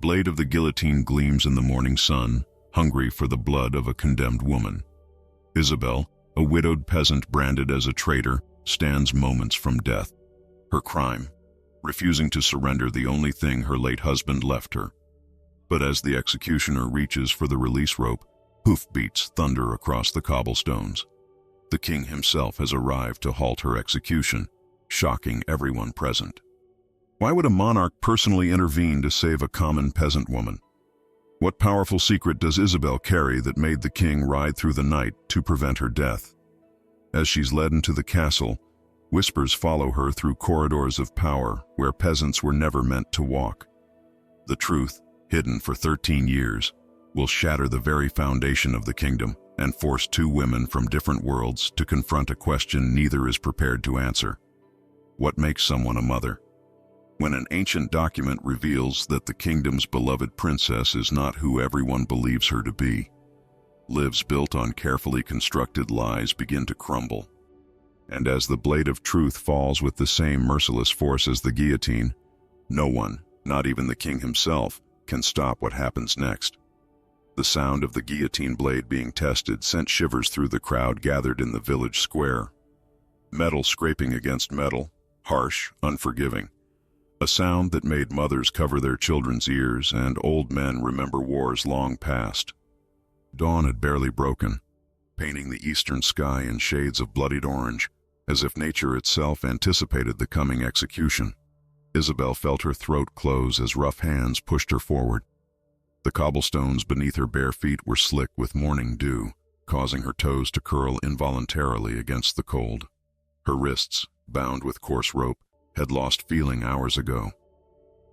Blade of the guillotine gleams in the morning sun, hungry for the blood of a condemned woman. Isabel, a widowed peasant branded as a traitor, stands moments from death. Her crime, refusing to surrender the only thing her late husband left her. But as the executioner reaches for the release rope, hoofbeats thunder across the cobblestones. The king himself has arrived to halt her execution, shocking everyone present. Why would a monarch personally intervene to save a common peasant woman? What powerful secret does Isabel carry that made the king ride through the night to prevent her death? As she's led into the castle, whispers follow her through corridors of power where peasants were never meant to walk. The truth, hidden for 13 years, will shatter the very foundation of the kingdom and force two women from different worlds to confront a question neither is prepared to answer. What makes someone a mother? When an ancient document reveals that the kingdom's beloved princess is not who everyone believes her to be, lives built on carefully constructed lies begin to crumble. And as the blade of truth falls with the same merciless force as the guillotine, no one, not even the king himself, can stop what happens next. The sound of the guillotine blade being tested sent shivers through the crowd gathered in the village square. Metal scraping against metal, harsh, unforgiving. A sound that made mothers cover their children's ears and old men remember wars long past. Dawn had barely broken, painting the eastern sky in shades of bloodied orange, as if nature itself anticipated the coming execution. Isabel felt her throat close as rough hands pushed her forward. The cobblestones beneath her bare feet were slick with morning dew, causing her toes to curl involuntarily against the cold. Her wrists, bound with coarse rope, had lost feeling hours ago.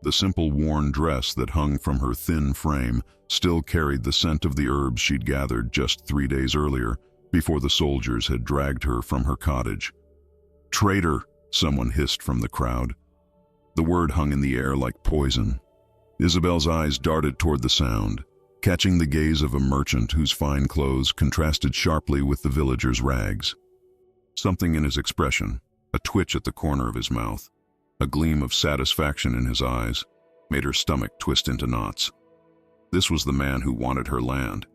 The simple worn dress that hung from her thin frame still carried the scent of the herbs she'd gathered just 3 days earlier, before the soldiers had dragged her from her cottage. "Traitor!" someone hissed from the crowd. The word hung in the air like poison. Isabel's eyes darted toward the sound, catching the gaze of a merchant whose fine clothes contrasted sharply with the villagers' rags. Something in his expression, a twitch at the corner of his mouth, a gleam of satisfaction in his eyes, made her stomach twist into knots. This was the man who wanted her land,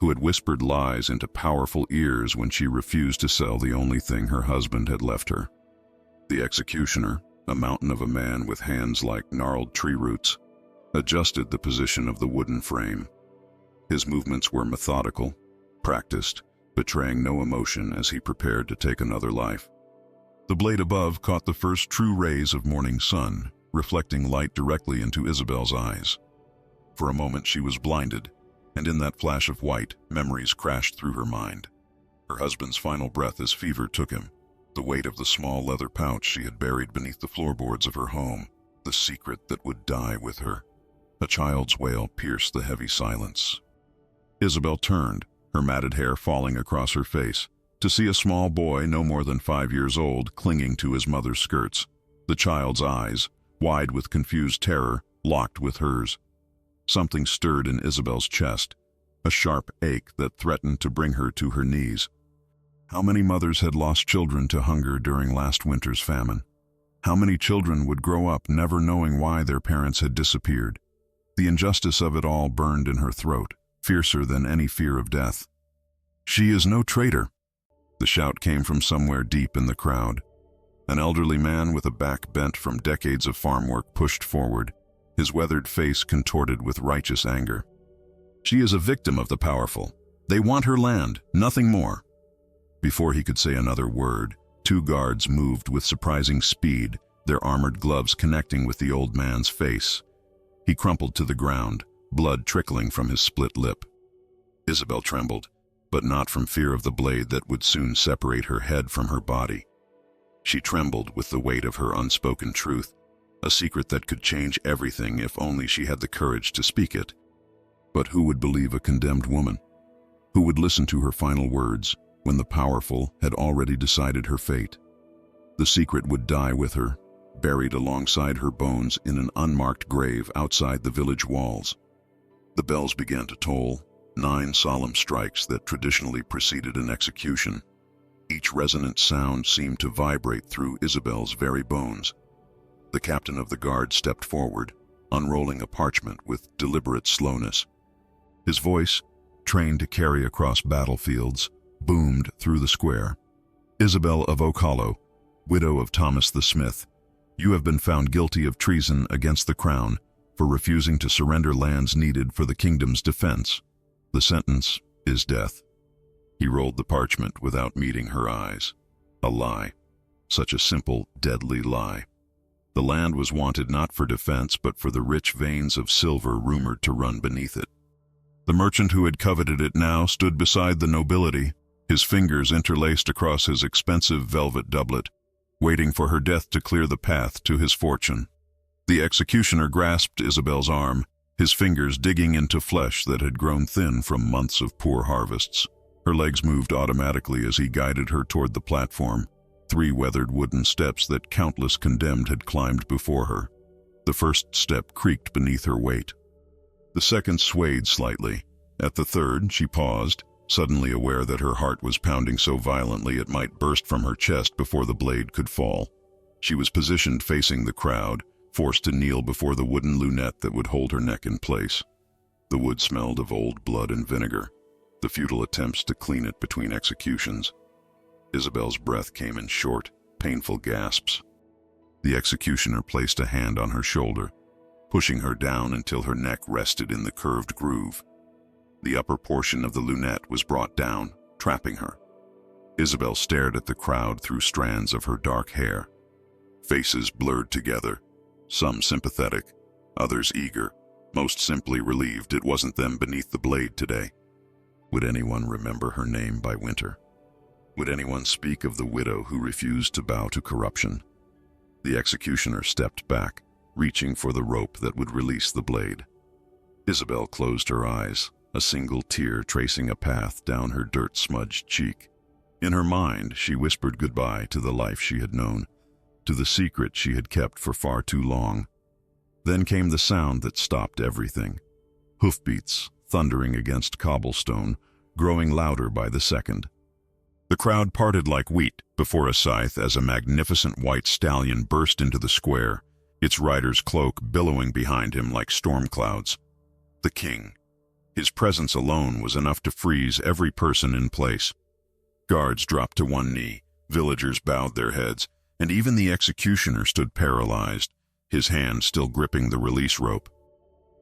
who had whispered lies into powerful ears when she refused to sell the only thing her husband had left her. The executioner, a mountain of a man with hands like gnarled tree roots, adjusted the position of the wooden frame. His movements were methodical, practiced, betraying no emotion as he prepared to take another life. The blade above caught the first true rays of morning sun, reflecting light directly into Isabel's eyes. For a moment she was blinded, and in that flash of white, memories crashed through her mind. Her husband's final breath as fever took him, the weight of the small leather pouch she had buried beneath the floorboards of her home, the secret that would die with her. A child's wail pierced the heavy silence. Isabel turned, her matted hair falling across her face, to see a small boy no more than 5 years old clinging to his mother's skirts. The child's eyes, wide with confused terror, locked with hers. Something stirred in Isabel's chest, a sharp ache that threatened to bring her to her knees. How many mothers had lost children to hunger during last winter's famine? How many children would grow up never knowing why their parents had disappeared? The injustice of it all burned in her throat, fiercer than any fear of death. "She is no traitor!" The shout came from somewhere deep in the crowd. An elderly man with a back bent from decades of farm work pushed forward, his weathered face contorted with righteous anger. "She is a victim of the powerful. They want her land, nothing more." Before he could say another word, 2 guards moved with surprising speed, their armored gloves connecting with the old man's face. He crumpled to the ground, blood trickling from his split lip. Isabel trembled, but not from fear of the blade that would soon separate her head from her body. She trembled with the weight of her unspoken truth, a secret that could change everything if only she had the courage to speak it. But who would believe a condemned woman? Who would listen to her final words when the powerful had already decided her fate? The secret would die with her, buried alongside her bones in an unmarked grave outside the village walls. The bells began to toll, 9 solemn strikes that traditionally preceded an execution. Each resonant sound seemed to vibrate through Isabel's very bones. The captain of the guard stepped forward, unrolling a parchment with deliberate slowness. His voice, trained to carry across battlefields, boomed through the square. "Isabel of Oak Hollow, widow of Thomas the Smith, you have been found guilty of treason against the crown for refusing to surrender lands needed for the kingdom's defense. The sentence is death." He rolled the parchment without meeting her eyes. A lie. Such a simple, deadly lie. The land was wanted not for defense, but for the rich veins of silver rumored to run beneath it. The merchant who had coveted it now stood beside the nobility, his fingers interlaced across his expensive velvet doublet, waiting for her death to clear the path to his fortune. The executioner grasped Isabel's arm, his fingers digging into flesh that had grown thin from months of poor harvests. Her legs moved automatically as he guided her toward the platform, 3 weathered wooden steps that countless condemned had climbed before her. The first step creaked beneath her weight. The second swayed slightly. At the third, she paused, suddenly aware that her heart was pounding so violently it might burst from her chest before the blade could fall. She was positioned facing the crowd, forced to kneel before the wooden lunette that would hold her neck in place. The wood smelled of old blood and vinegar, the futile attempts to clean it between executions. Isabel's breath came in short, painful gasps. The executioner placed a hand on her shoulder, pushing her down until her neck rested in the curved groove. The upper portion of the lunette was brought down, trapping her. Isabel stared at the crowd through strands of her dark hair. Faces blurred together, some sympathetic, others eager, most simply relieved it wasn't them beneath the blade today. Would anyone remember her name by winter? Would anyone speak of the widow who refused to bow to corruption? The executioner stepped back, reaching for the rope that would release the blade. Isabel closed her eyes, a single tear tracing a path down her dirt-smudged cheek. In her mind, she whispered goodbye to the life she had known, to the secret she had kept for far too long. Then came the sound that stopped everything. Hoofbeats, thundering against cobblestone, growing louder by the second. The crowd parted like wheat before a scythe as a magnificent white stallion burst into the square, its rider's cloak billowing behind him like storm clouds. The king. His presence alone was enough to freeze every person in place. Guards dropped to one knee, villagers bowed their heads, and even the executioner stood paralyzed, his hand still gripping the release rope.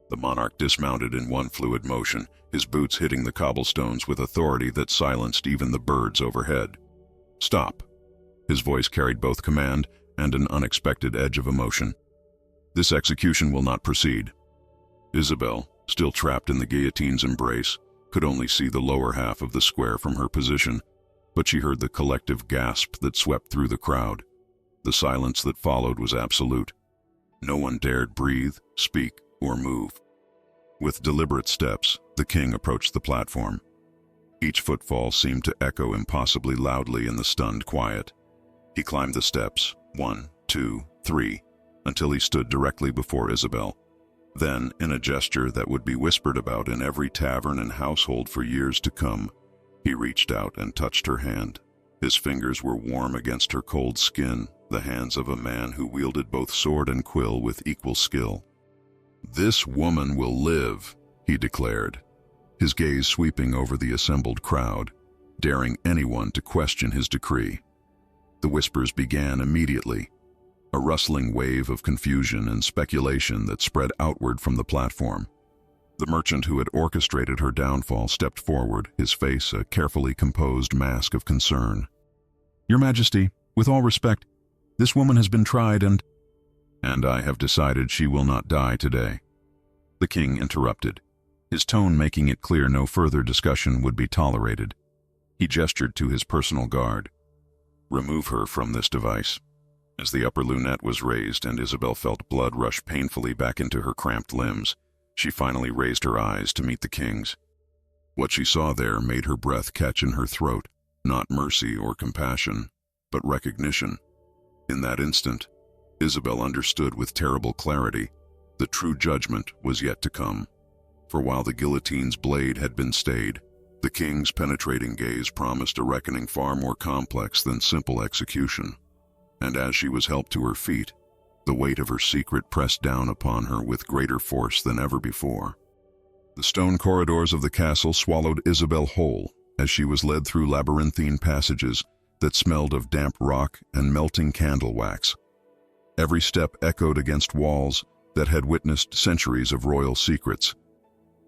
The monarch dismounted in one fluid motion, his boots hitting the cobblestones with authority that silenced even the birds overhead. "Stop." His voice carried both command and an unexpected edge of emotion. "This execution will not proceed." Isabel, still trapped in the guillotine's embrace, could only see the lower half of the square from her position, but she heard the collective gasp that swept through the crowd. The silence that followed was absolute. No one dared breathe, speak, or move. With deliberate steps, the king approached the platform. Each footfall seemed to echo impossibly loudly in the stunned quiet. He climbed the steps, 1, 2, 3, until he stood directly before Isabel. Then, in a gesture that would be whispered about in every tavern and household for years to come, he reached out and touched her hand. His fingers were warm against her cold skin, the hands of a man who wielded both sword and quill with equal skill. "This woman will live," he declared, his gaze sweeping over the assembled crowd, daring anyone to question his decree. The whispers began immediately, a rustling wave of confusion and speculation that spread outward from the platform. The merchant who had orchestrated her downfall stepped forward, his face a carefully composed mask of concern. "Your Majesty, with all respect, this woman has been tried and I have decided she will not die today." The king interrupted, his tone making it clear no further discussion would be tolerated. He gestured to his personal guard. "Remove her from this device." As the upper lunette was raised and Isabel felt blood rush painfully back into her cramped limbs, she finally raised her eyes to meet the king's. What she saw there made her breath catch in her throat, not mercy or compassion, but recognition. In that instant, Isabel understood with terrible clarity the true judgment was yet to come. For while the guillotine's blade had been stayed, the king's penetrating gaze promised a reckoning far more complex than simple execution. And as she was helped to her feet, The weight of her secret pressed down upon her with greater force than ever before. The stone corridors of the castle swallowed Isabel whole as she was led through labyrinthine passages that smelled of damp rock and melting candle wax. Every step echoed against walls that had witnessed centuries of royal secrets,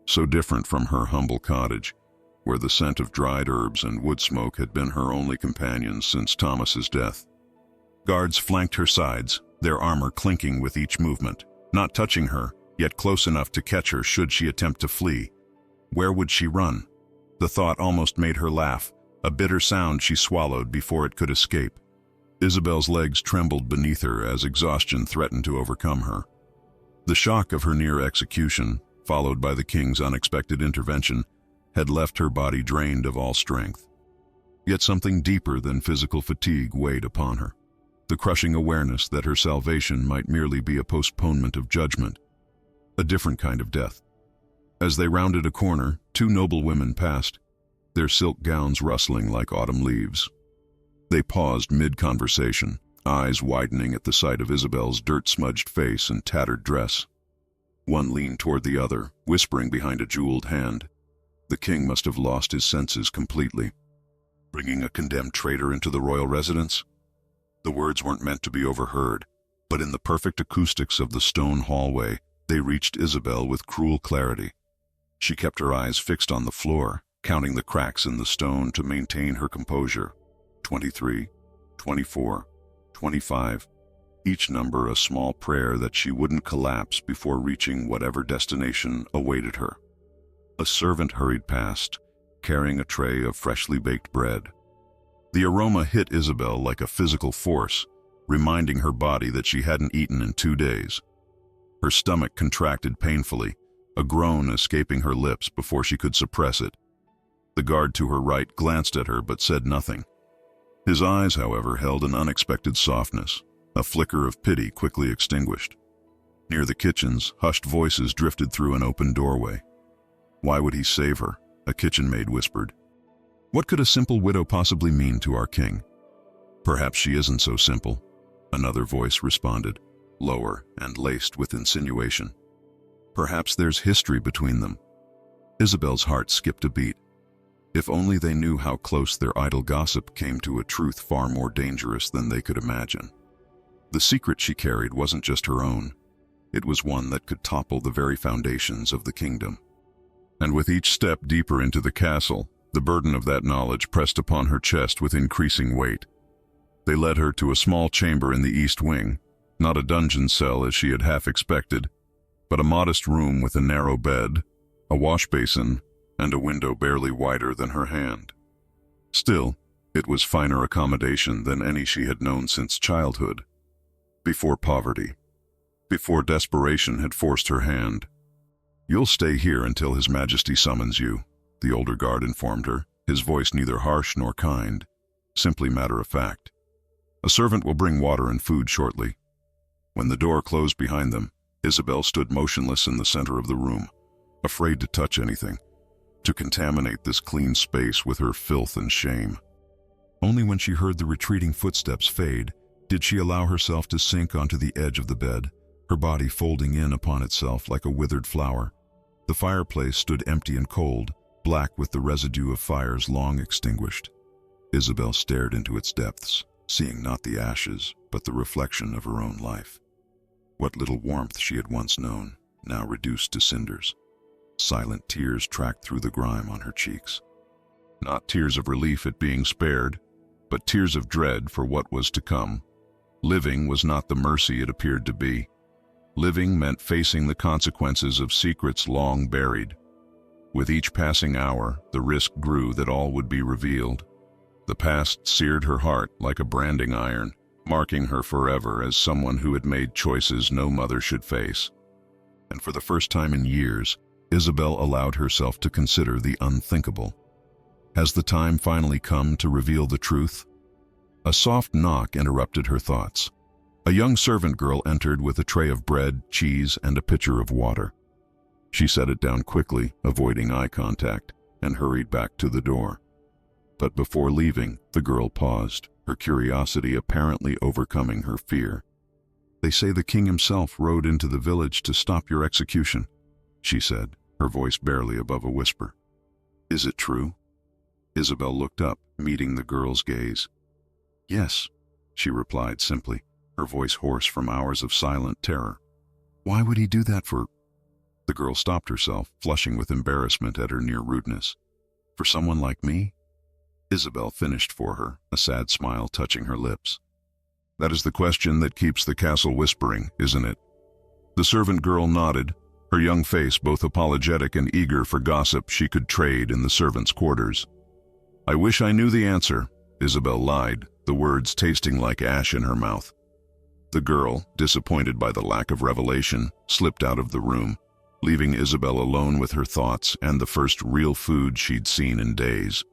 so different from her humble cottage, where the scent of dried herbs and wood smoke had been her only companions since Thomas's death. Guards flanked her sides, their armor clinking with each movement, not touching her, yet close enough to catch her should she attempt to flee. Where would she run? The thought almost made her laugh, a bitter sound she swallowed before it could escape. Isabel's legs trembled beneath her as exhaustion threatened to overcome her. The shock of her near execution, followed by the king's unexpected intervention, had left her body drained of all strength. Yet something deeper than physical fatigue weighed upon her. The crushing awareness that her salvation might merely be a postponement of judgment, a different kind of death. As they rounded a corner, two noble women passed, their silk gowns rustling like autumn leaves. They paused mid-conversation, eyes widening at the sight of Isabel's dirt-smudged face and tattered dress. One leaned toward the other, whispering behind a jeweled hand. The king must have lost his senses completely. Bringing a condemned traitor into the royal residence? The words weren't meant to be overheard, but in the perfect acoustics of the stone hallway, they reached Isabel with cruel clarity. She kept her eyes fixed on the floor, counting the cracks in the stone to maintain her composure. 23, 24, 25, each number a small prayer that she wouldn't collapse before reaching whatever destination awaited her. A servant hurried past, carrying a tray of freshly baked bread. The aroma hit Isabel like a physical force, reminding her body that she hadn't eaten in 2 days. Her stomach contracted painfully, a groan escaping her lips before she could suppress it. The guard to her right glanced at her but said nothing. His eyes, however, held an unexpected softness, a flicker of pity quickly extinguished. Near the kitchens, hushed voices drifted through an open doorway. Why would he save her? A kitchen maid whispered. What could a simple widow possibly mean to our king? Perhaps she isn't so simple, another voice responded, lower and laced with insinuation. Perhaps there's history between them. Isabel's heart skipped a beat. If only they knew how close their idle gossip came to a truth far more dangerous than they could imagine. The secret she carried wasn't just her own. It was one that could topple the very foundations of the kingdom. And with each step deeper into the castle, the burden of that knowledge pressed upon her chest with increasing weight. They led her to a small chamber in the east wing, not a dungeon cell as she had half expected, but a modest room with a narrow bed, a wash basin, and a window barely wider than her hand. Still, it was finer accommodation than any she had known since childhood. Before poverty, before desperation had forced her hand. "You'll stay here until His Majesty summons you," the older guard informed her, his voice neither harsh nor kind, simply matter-of-fact. "A servant will bring water and food shortly." When the door closed behind them, Isabel stood motionless in the center of the room, afraid to touch anything, to contaminate this clean space with her filth and shame. Only when she heard the retreating footsteps fade did she allow herself to sink onto the edge of the bed, her body folding in upon itself like a withered flower. The fireplace stood empty and cold, black with the residue of fires long extinguished. Isabel stared into its depths, seeing not the ashes, but the reflection of her own life. What little warmth she had once known, now reduced to cinders. Silent tears tracked through the grime on her cheeks. Not tears of relief at being spared, but tears of dread for what was to come. Living was not the mercy it appeared to be. Living meant facing the consequences of secrets long buried. With each passing hour, the risk grew that all would be revealed. The past seared her heart like a branding iron, marking her forever as someone who had made choices no mother should face. And for the first time in years, Isabel allowed herself to consider the unthinkable. Has the time finally come to reveal the truth? A soft knock interrupted her thoughts. A young servant girl entered with a tray of bread, cheese, and a pitcher of water. She set it down quickly, avoiding eye contact, and hurried back to the door. But before leaving, the girl paused, her curiosity apparently overcoming her fear. They say the king himself rode into the village to stop your execution, she said, her voice barely above a whisper. Is it true? Isabel looked up, meeting the girl's gaze. Yes, she replied simply, her voice hoarse from hours of silent terror. Why would he do that for? The girl stopped herself, flushing with embarrassment at her near rudeness. For someone like me? Isabel finished for her, a sad smile touching her lips. That is the question that keeps the castle whispering, isn't it? The servant girl nodded, her young face both apologetic and eager for gossip she could trade in the servants' quarters. I wish I knew the answer, Isabel lied, the words tasting like ash in her mouth. The girl, disappointed by the lack of revelation, slipped out of the room, leaving Isabel alone with her thoughts and the first real food she'd seen in days.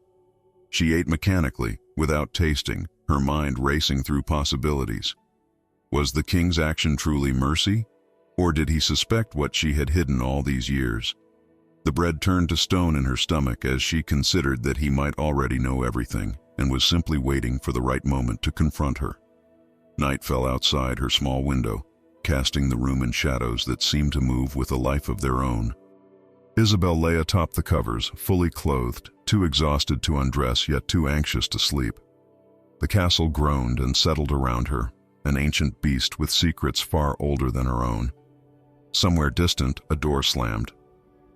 She ate mechanically, without tasting, her mind racing through possibilities. Was the king's action truly mercy? Or did he suspect what she had hidden all these years? The bread turned to stone in her stomach as she considered that he might already know everything and was simply waiting for the right moment to confront her. Night fell outside her small window, casting the room in shadows that seemed to move with a life of their own. Isabel lay atop the covers, fully clothed, too exhausted to undress yet too anxious to sleep. The castle groaned and settled around her, an ancient beast with secrets far older than her own. Somewhere distant, a door slammed.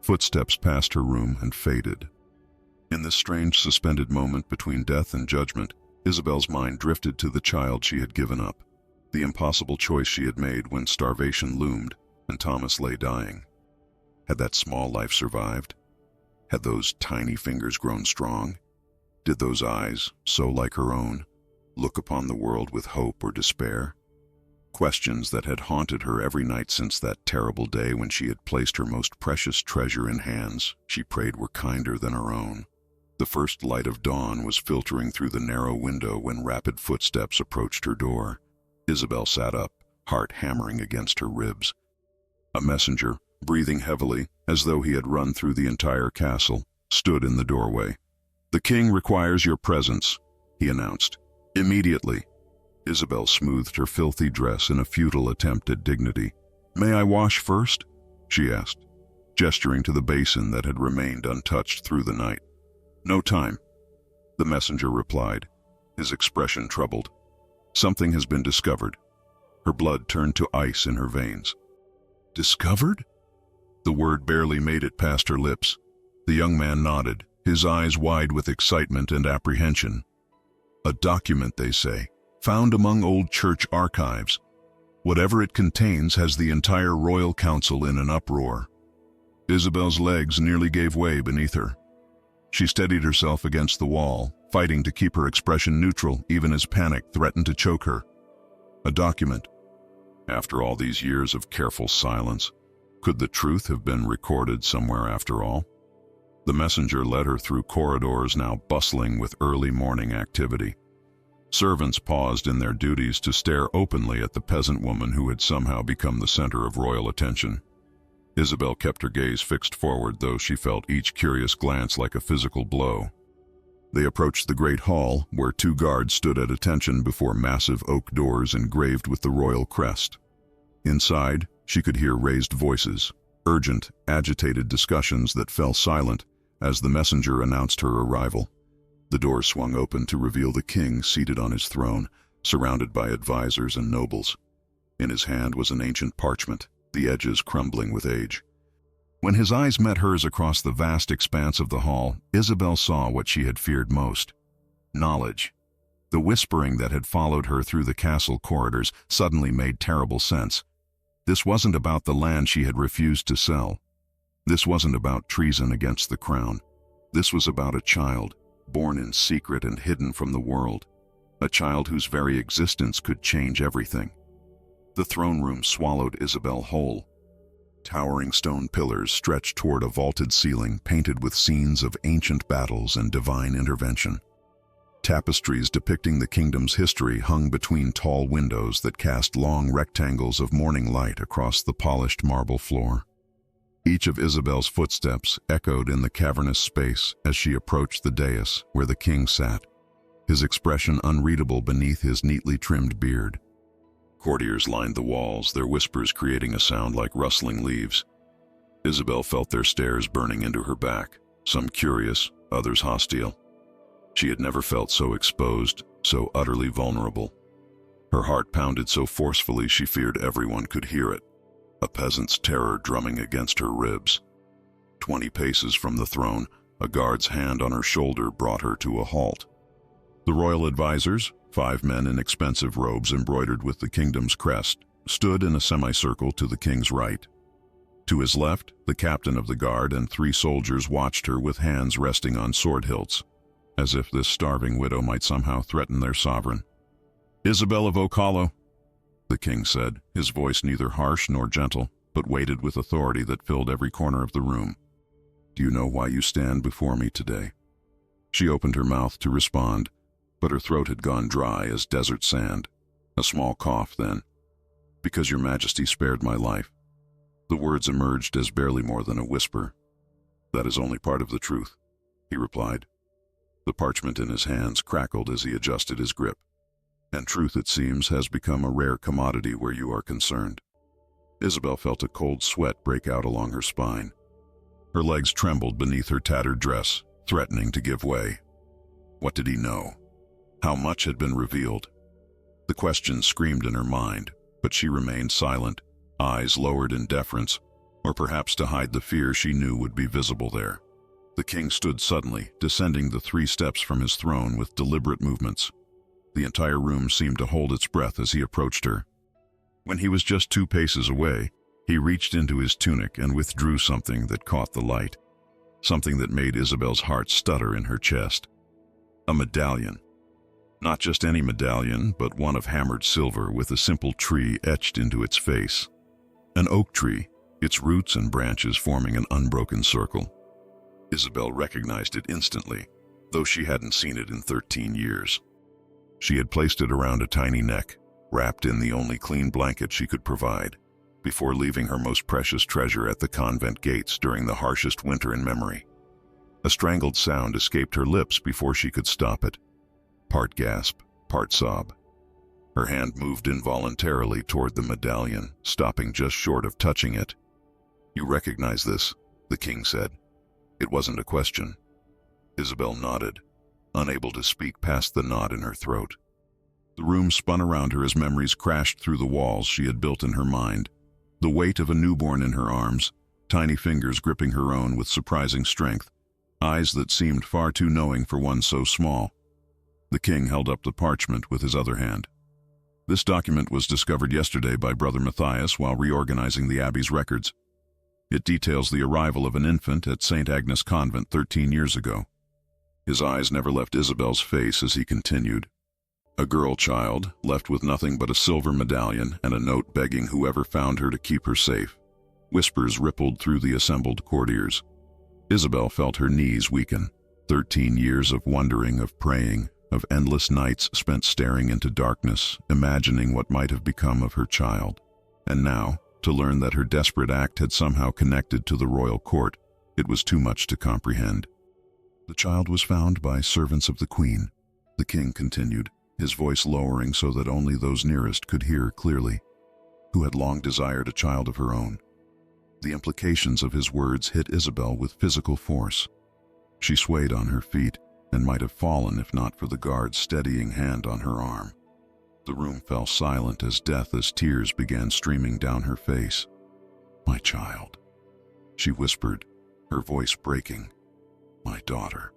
Footsteps passed her room and faded. In this strange suspended moment between death and judgment, Isabel's mind drifted to the child she had given up, the impossible choice she had made when starvation loomed and Thomas lay dying. Had that small life survived? Had those tiny fingers grown strong? Did those eyes, so like her own, look upon the world with hope or despair? Questions that had haunted her every night since that terrible day when she had placed her most precious treasure in hands she prayed were kinder than her own. The first light of dawn was filtering through the narrow window when rapid footsteps approached her door. Isabel sat up, heart hammering against her ribs. A messenger, breathing heavily, as though he had run through the entire castle, stood in the doorway. The king requires your presence, he announced. Immediately. Isabel smoothed her filthy dress in a futile attempt at dignity. May I wash first? She asked, gesturing to the basin that had remained untouched through the night. No time, the messenger replied, his expression troubled. Something has been discovered. Her blood turned to ice in her veins. Discovered? The word barely made it past her lips. The young man nodded, his eyes wide with excitement and apprehension. A document, they say, found among old church archives. Whatever it contains has the entire royal council in an uproar. Isabel's legs nearly gave way beneath her. She steadied herself against the wall, fighting to keep her expression neutral even as panic threatened to choke her. A document. After all these years of careful silence, could the truth have been recorded somewhere after all? The messenger led her through corridors now bustling with early morning activity. Servants paused in their duties to stare openly at the peasant woman who had somehow become the center of royal attention. Isabel kept her gaze fixed forward, though she felt each curious glance like a physical blow. They approached the great hall, where 2 guards stood at attention before massive oak doors engraved with the royal crest. Inside, she could hear raised voices, urgent, agitated discussions that fell silent as the messenger announced her arrival. The door swung open to reveal the king seated on his throne, surrounded by advisors and nobles. In his hand was an ancient parchment, the edges crumbling with age. When his eyes met hers across the vast expanse of the hall, Isabel saw what she had feared most. Knowledge. The whispering that had followed her through the castle corridors suddenly made terrible sense. This wasn't about the land she had refused to sell. This wasn't about treason against the crown. This was about a child, born in secret and hidden from the world. A child whose very existence could change everything. The throne room swallowed Isabel whole. Towering stone pillars stretched toward a vaulted ceiling painted with scenes of ancient battles and divine intervention. Tapestries depicting the kingdom's history hung between tall windows that cast long rectangles of morning light across the polished marble floor. Each of Isabel's footsteps echoed in the cavernous space as she approached the dais where the king sat, his expression unreadable beneath his neatly trimmed beard. Courtiers lined the walls, their whispers creating a sound like rustling leaves. Isabel felt their stares burning into her back, some curious, others hostile. She had never felt so exposed, so utterly vulnerable. Her heart pounded so forcefully she feared everyone could hear it, a peasant's terror drumming against her ribs. 20 paces from the throne, a guard's hand on her shoulder brought her to a halt. The royal advisors, 5 men in expensive robes embroidered with the kingdom's crest, stood in a semicircle to the king's right. To his left, the captain of the guard and 3 soldiers watched her with hands resting on sword hilts, as if this starving widow might somehow threaten their sovereign. "Isabel of Ocalo," the king said, his voice neither harsh nor gentle, but weighted with authority that filled every corner of the room. "Do you know why you stand before me today?" She opened her mouth to respond, but her throat had gone dry as desert sand. A small cough then. "Because your majesty spared my life." The words emerged as barely more than a whisper. "That is only part of the truth," he replied. The parchment in his hands crackled as he adjusted his grip. "And truth, it seems, has become a rare commodity where you are concerned." Isabel felt a cold sweat break out along her spine. Her legs trembled beneath her tattered dress, threatening to give way. What did he know? How much had been revealed? The question screamed in her mind, but she remained silent, eyes lowered in deference, or perhaps to hide the fear she knew would be visible there. The king stood suddenly, descending the 3 steps from his throne with deliberate movements. The entire room seemed to hold its breath as he approached her. When he was just 2 paces away, he reached into his tunic and withdrew something that caught the light, something that made Isabel's heart stutter in her chest. A medallion. Not just any medallion, but one of hammered silver with a simple tree etched into its face. An oak tree, its roots and branches forming an unbroken circle. Isabel recognized it instantly, though she hadn't seen it in 13 years. She had placed it around a tiny neck, wrapped in the only clean blanket she could provide, before leaving her most precious treasure at the convent gates during the harshest winter in memory. A strangled sound escaped her lips before she could stop it. Part gasp, part sob. Her hand moved involuntarily toward the medallion, stopping just short of touching it. "You recognize this?" the king said. It wasn't a question. Isabel nodded, unable to speak past the knot in her throat. The room spun around her as memories crashed through the walls she had built in her mind. The weight of a newborn in her arms, tiny fingers gripping her own with surprising strength, eyes that seemed far too knowing for one so small. The king held up the parchment with his other hand. "This document was discovered yesterday by Brother Matthias while reorganizing the abbey's records. It details the arrival of an infant at St. Agnes Convent 13 years ago. His eyes never left Isabel's face as he continued. "A girl child, left with nothing but a silver medallion and a note begging whoever found her to keep her safe." Whispers rippled through the assembled courtiers. Isabel felt her knees weaken. 13 years of wondering, of praying, of endless nights spent staring into darkness, imagining what might have become of her child. And now, to learn that her desperate act had somehow connected to the royal court, it was too much to comprehend. "The child was found by servants of the queen," the king continued, his voice lowering so that only those nearest could hear clearly, "who had long desired a child of her own." The implications of his words hit Isabel with physical force. She swayed on her feet, and might have fallen if not for the guard's steadying hand on her arm. The room fell silent as tears began streaming down her face. "My child," she whispered, her voice breaking. "My daughter.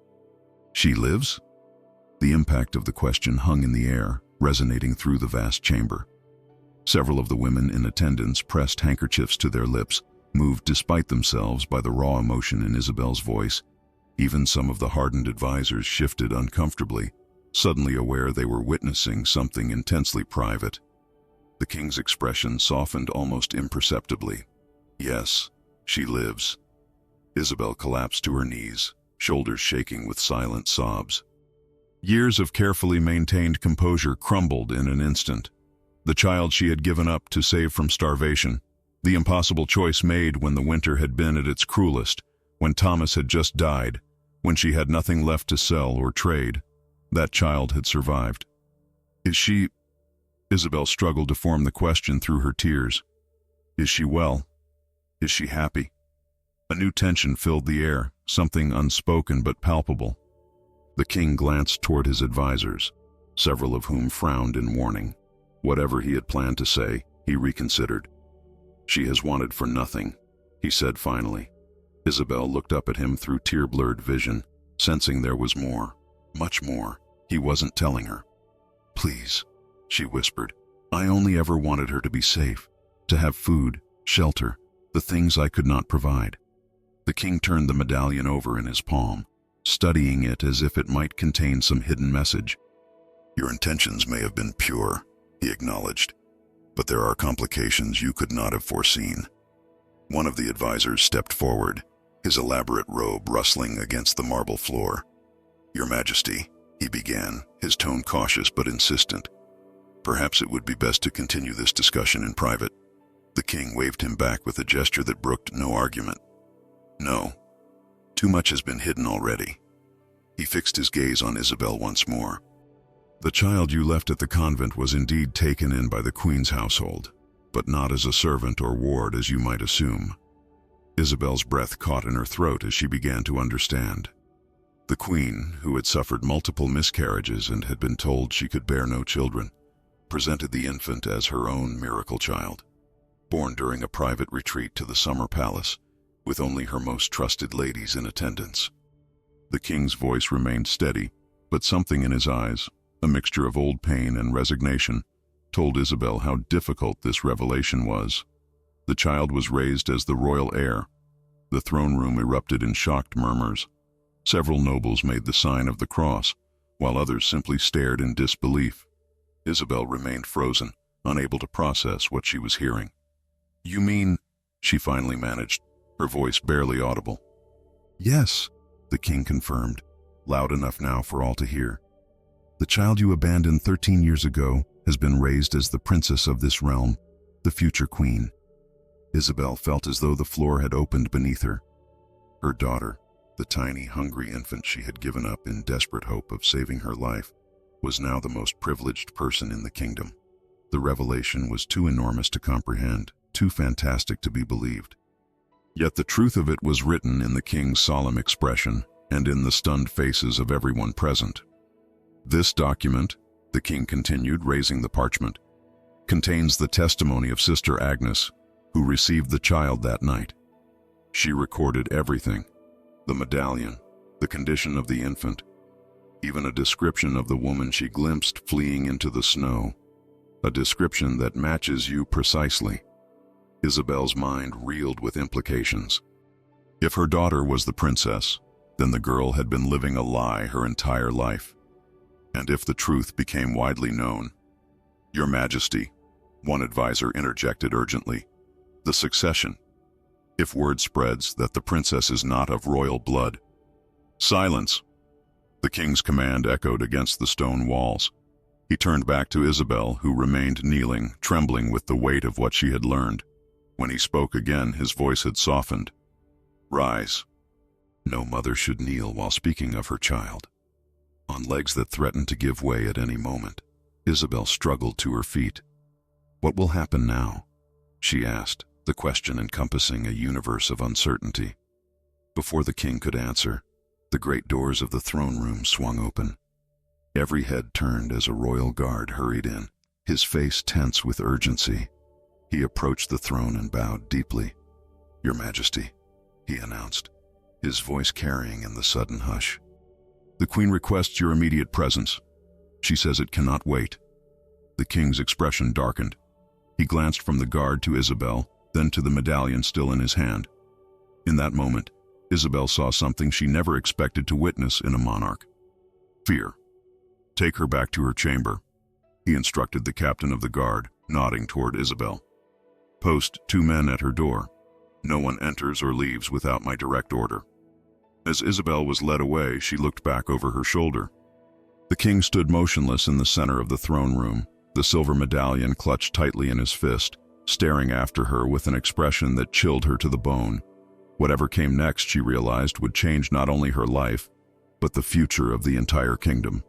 She lives?" The impact of the question hung in the air, resonating through the vast chamber. Several of the women in attendance pressed handkerchiefs to their lips, moved despite themselves by the raw emotion in Isabel's voice. Even some of the hardened advisors shifted uncomfortably, suddenly aware they were witnessing something intensely private. The king's expression softened almost imperceptibly. "Yes, she lives." Isabel collapsed to her knees, shoulders shaking with silent sobs. Years of carefully maintained composure crumbled in an instant. The child she had given up to save from starvation, the impossible choice made when the winter had been at its cruelest, when Thomas had just died, when she had nothing left to sell or trade, that child had survived. "Is she..." Isabel struggled to form the question through her tears. Is she well? Is she happy? A new tension filled the air, something unspoken but palpable. The king glanced toward his advisors, several of whom frowned in warning. Whatever he had planned to say, he reconsidered. She has wanted for nothing, he said finally. Isabel looked up at him through tear-blurred vision, sensing there was more, much more, he wasn't telling her. Please, she whispered. I only ever wanted her to be safe, to have food, shelter, the things I could not provide. The king turned the medallion over in his palm, studying it as if it might contain some hidden message. Your intentions may have been pure, he acknowledged, but there are complications you could not have foreseen. One of the advisors stepped forward, his elaborate robe rustling against the marble floor. Your Majesty, he began, his tone cautious but insistent. Perhaps it would be best to continue this discussion in private. The king waved him back with a gesture that brooked no argument. No. Too much has been hidden already. He fixed his gaze on Isabel once more. The child you left at the convent was indeed taken in by the queen's household, but not as a servant or ward as you might assume. Isabel's breath caught in her throat as she began to understand. The queen, who had suffered multiple miscarriages and had been told she could bear no children, presented the infant as her own miracle child, born during a private retreat to the summer palace, with only her most trusted ladies in attendance. The king's voice remained steady, but something in his eyes, a mixture of old pain and resignation, told Isabel how difficult this revelation was. The child was raised as the royal heir. The throne room erupted in shocked murmurs. Several nobles made the sign of the cross, while others simply stared in disbelief. Isabel remained frozen, unable to process what she was hearing. You mean, she finally managed, her voice barely audible. Yes, the king confirmed, loud enough now for all to hear. The child you abandoned 13 years ago has been raised as the princess of this realm, the future queen. Isabel felt as though the floor had opened beneath her. Her daughter, the tiny, hungry infant she had given up in desperate hope of saving her life, was now the most privileged person in the kingdom. The revelation was too enormous to comprehend, too fantastic to be believed. Yet the truth of it was written in the king's solemn expression and in the stunned faces of everyone present. This document, the king continued, raising the parchment, contains the testimony of Sister Agnes, who received the child that night. She recorded everything, the medallion, the condition of the infant, even a description of the woman she glimpsed fleeing into the snow, a description that matches you precisely. Isabel's mind reeled with implications. If her daughter was the princess, then the girl had been living a lie her entire life. And if the truth became widely known, Your Majesty, one advisor interjected urgently, the succession. If word spreads that the princess is not of royal blood. Silence! The king's command echoed against the stone walls. He turned back to Isabel, who remained kneeling, trembling with the weight of what she had learned. When he spoke again, his voice had softened. Rise. No mother should kneel while speaking of her child. On legs that threatened to give way at any moment, Isabel struggled to her feet. What will happen now? She asked, the question encompassing a universe of uncertainty. Before the king could answer, the great doors of the throne room swung open. Every head turned as a royal guard hurried in, his face tense with urgency. He approached the throne and bowed deeply. Your Majesty, he announced, his voice carrying in the sudden hush. The Queen requests your immediate presence. She says it cannot wait. The king's expression darkened. He glanced from the guard to Isabel, then to the medallion still in his hand. In that moment, Isabel saw something she never expected to witness in a monarch. Fear. Take her back to her chamber, he instructed the captain of the guard, nodding toward Isabel. Post 2 men at her door. No one enters or leaves without my direct order. As Isabel was led away, she looked back over her shoulder. The king stood motionless in the center of the throne room, the silver medallion clutched tightly in his fist, staring after her with an expression that chilled her to the bone. Whatever came next, she realized, would change not only her life, but the future of the entire kingdom.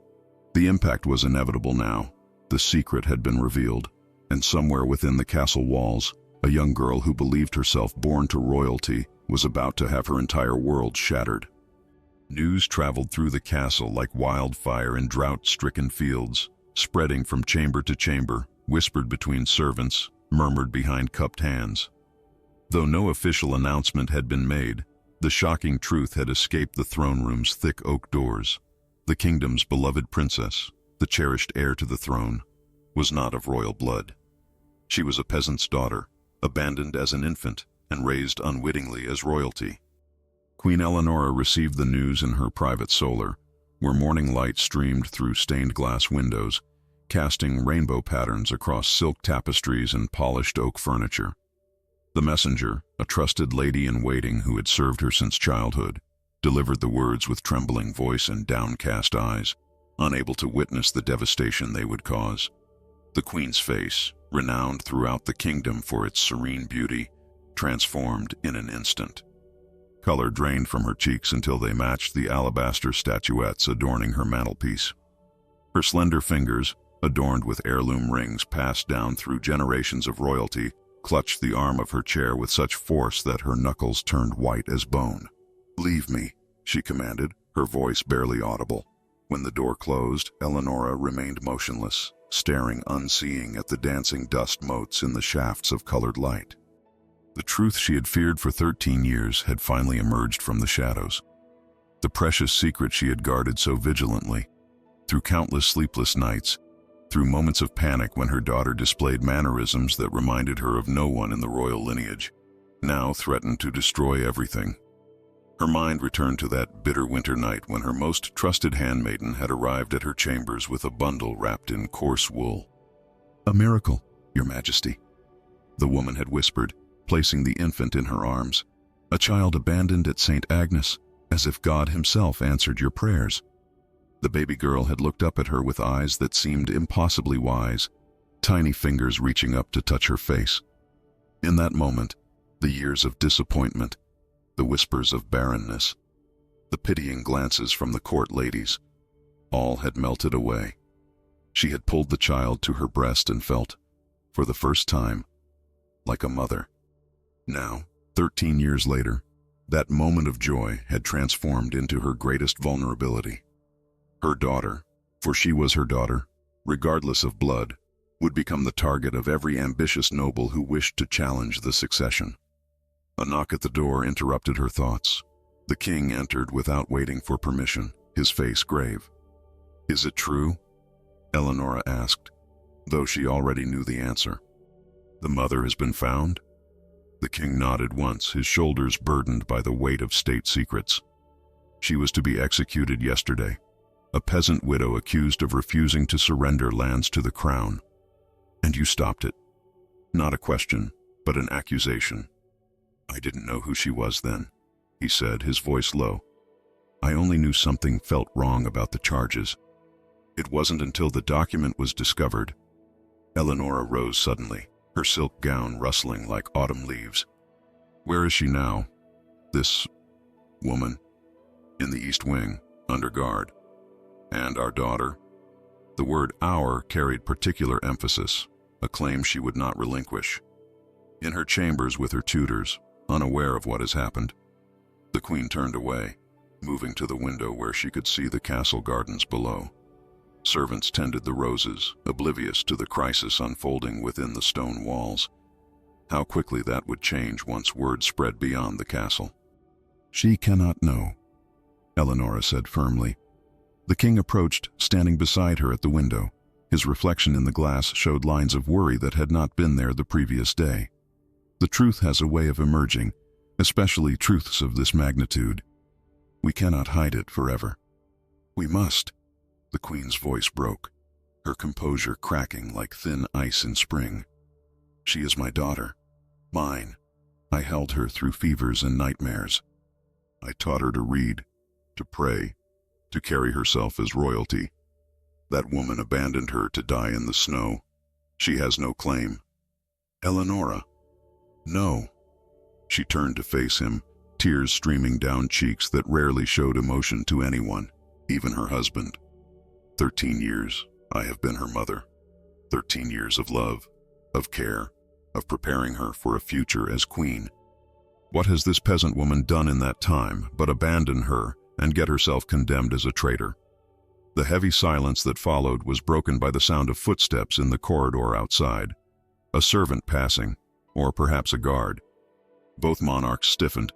The impact was inevitable now. The secret had been revealed, and somewhere within the castle walls, a young girl who believed herself born to royalty was about to have her entire world shattered. News traveled through the castle like wildfire in drought-stricken fields, spreading from chamber to chamber, whispered between servants, murmured behind cupped hands. Though no official announcement had been made, the shocking truth had escaped the throne room's thick oak doors. The kingdom's beloved princess, the cherished heir to the throne, was not of royal blood. She was a peasant's daughter, abandoned as an infant and raised unwittingly as royalty. Queen Eleonora received the news in her private solar, where morning light streamed through stained glass windows, casting rainbow patterns across silk tapestries and polished oak furniture. The messenger, a trusted lady-in-waiting who had served her since childhood, delivered the words with trembling voice and downcast eyes, unable to witness the devastation they would cause. The queen's face, renowned throughout the kingdom for its serene beauty, transformed in an instant. Color drained from her cheeks until they matched the alabaster statuettes adorning her mantelpiece. Her slender fingers, adorned with heirloom rings passed down through generations of royalty, clutched the arm of her chair with such force that her knuckles turned white as bone. "Leave me," she commanded, her voice barely audible. When the door closed, Eleonora remained motionless, staring unseeing at the dancing dust motes in the shafts of colored light. The truth she had feared for 13 years had finally emerged from the shadows. The precious secret she had guarded so vigilantly, through countless sleepless nights, through moments of panic when her daughter displayed mannerisms that reminded her of no one in the royal lineage, now threatened to destroy everything. Her mind returned to that bitter winter night when her most trusted handmaiden had arrived at her chambers with a bundle wrapped in coarse wool. "A miracle, Your Majesty," the woman had whispered, placing the infant in her arms. "A child abandoned at St. Agnes, as if God himself answered your prayers." The baby girl had looked up at her with eyes that seemed impossibly wise, tiny fingers reaching up to touch her face. In that moment, the years of disappointment, the whispers of barrenness, the pitying glances from the court ladies, all had melted away. She had pulled the child to her breast and felt, for the first time, like a mother. Now, 13 years later, that moment of joy had transformed into her greatest vulnerability. Her daughter, for she was her daughter, regardless of blood, would become the target of every ambitious noble who wished to challenge the succession. A knock at the door interrupted her thoughts. The king entered without waiting for permission, his face grave. "Is it true?" Eleonora asked, though she already knew the answer. "The mother has been found?" The king nodded once, his shoulders burdened by the weight of state secrets. "She was to be executed yesterday, a peasant widow accused of refusing to surrender lands to the crown. And you stopped it. Not a question, but an accusation." "I didn't know who she was then," he said, his voice low. "I only knew something felt wrong about the charges. It wasn't until the document was discovered." Eleonora rose suddenly, her silk gown rustling like autumn leaves. "Where is she now, this woman?" "In the East Wing, under guard." "And our daughter?" The word "our" carried particular emphasis, a claim she would not relinquish. "In her chambers with her tutors, unaware of what has happened." The queen turned away, moving to the window where she could see the castle gardens below. Servants tended the roses, oblivious to the crisis unfolding within the stone walls. How quickly that would change once word spread beyond the castle. "She cannot know," Eleonora said firmly. The king approached, standing beside her at the window. His reflection in the glass showed lines of worry that had not been there the previous day. "The truth has a way of emerging, especially truths of this magnitude. We cannot hide it forever." "We must." The queen's voice broke, her composure cracking like thin ice in spring. "She is my daughter, mine. I held her through fevers and nightmares. I taught her to read, to pray, to carry herself as royalty. That woman abandoned her to die in the snow. She has no claim." "Eleonora." "No." She turned to face him, tears streaming down cheeks that rarely showed emotion to anyone, even her husband. 13 years, I have been her mother. 13 years of love, of care, of preparing her for a future as queen. What has this peasant woman done in that time but abandon her and get herself condemned as a traitor? The heavy silence that followed was broken by the sound of footsteps in the corridor outside. A servant passing, or perhaps a guard. Both monarchs stiffened,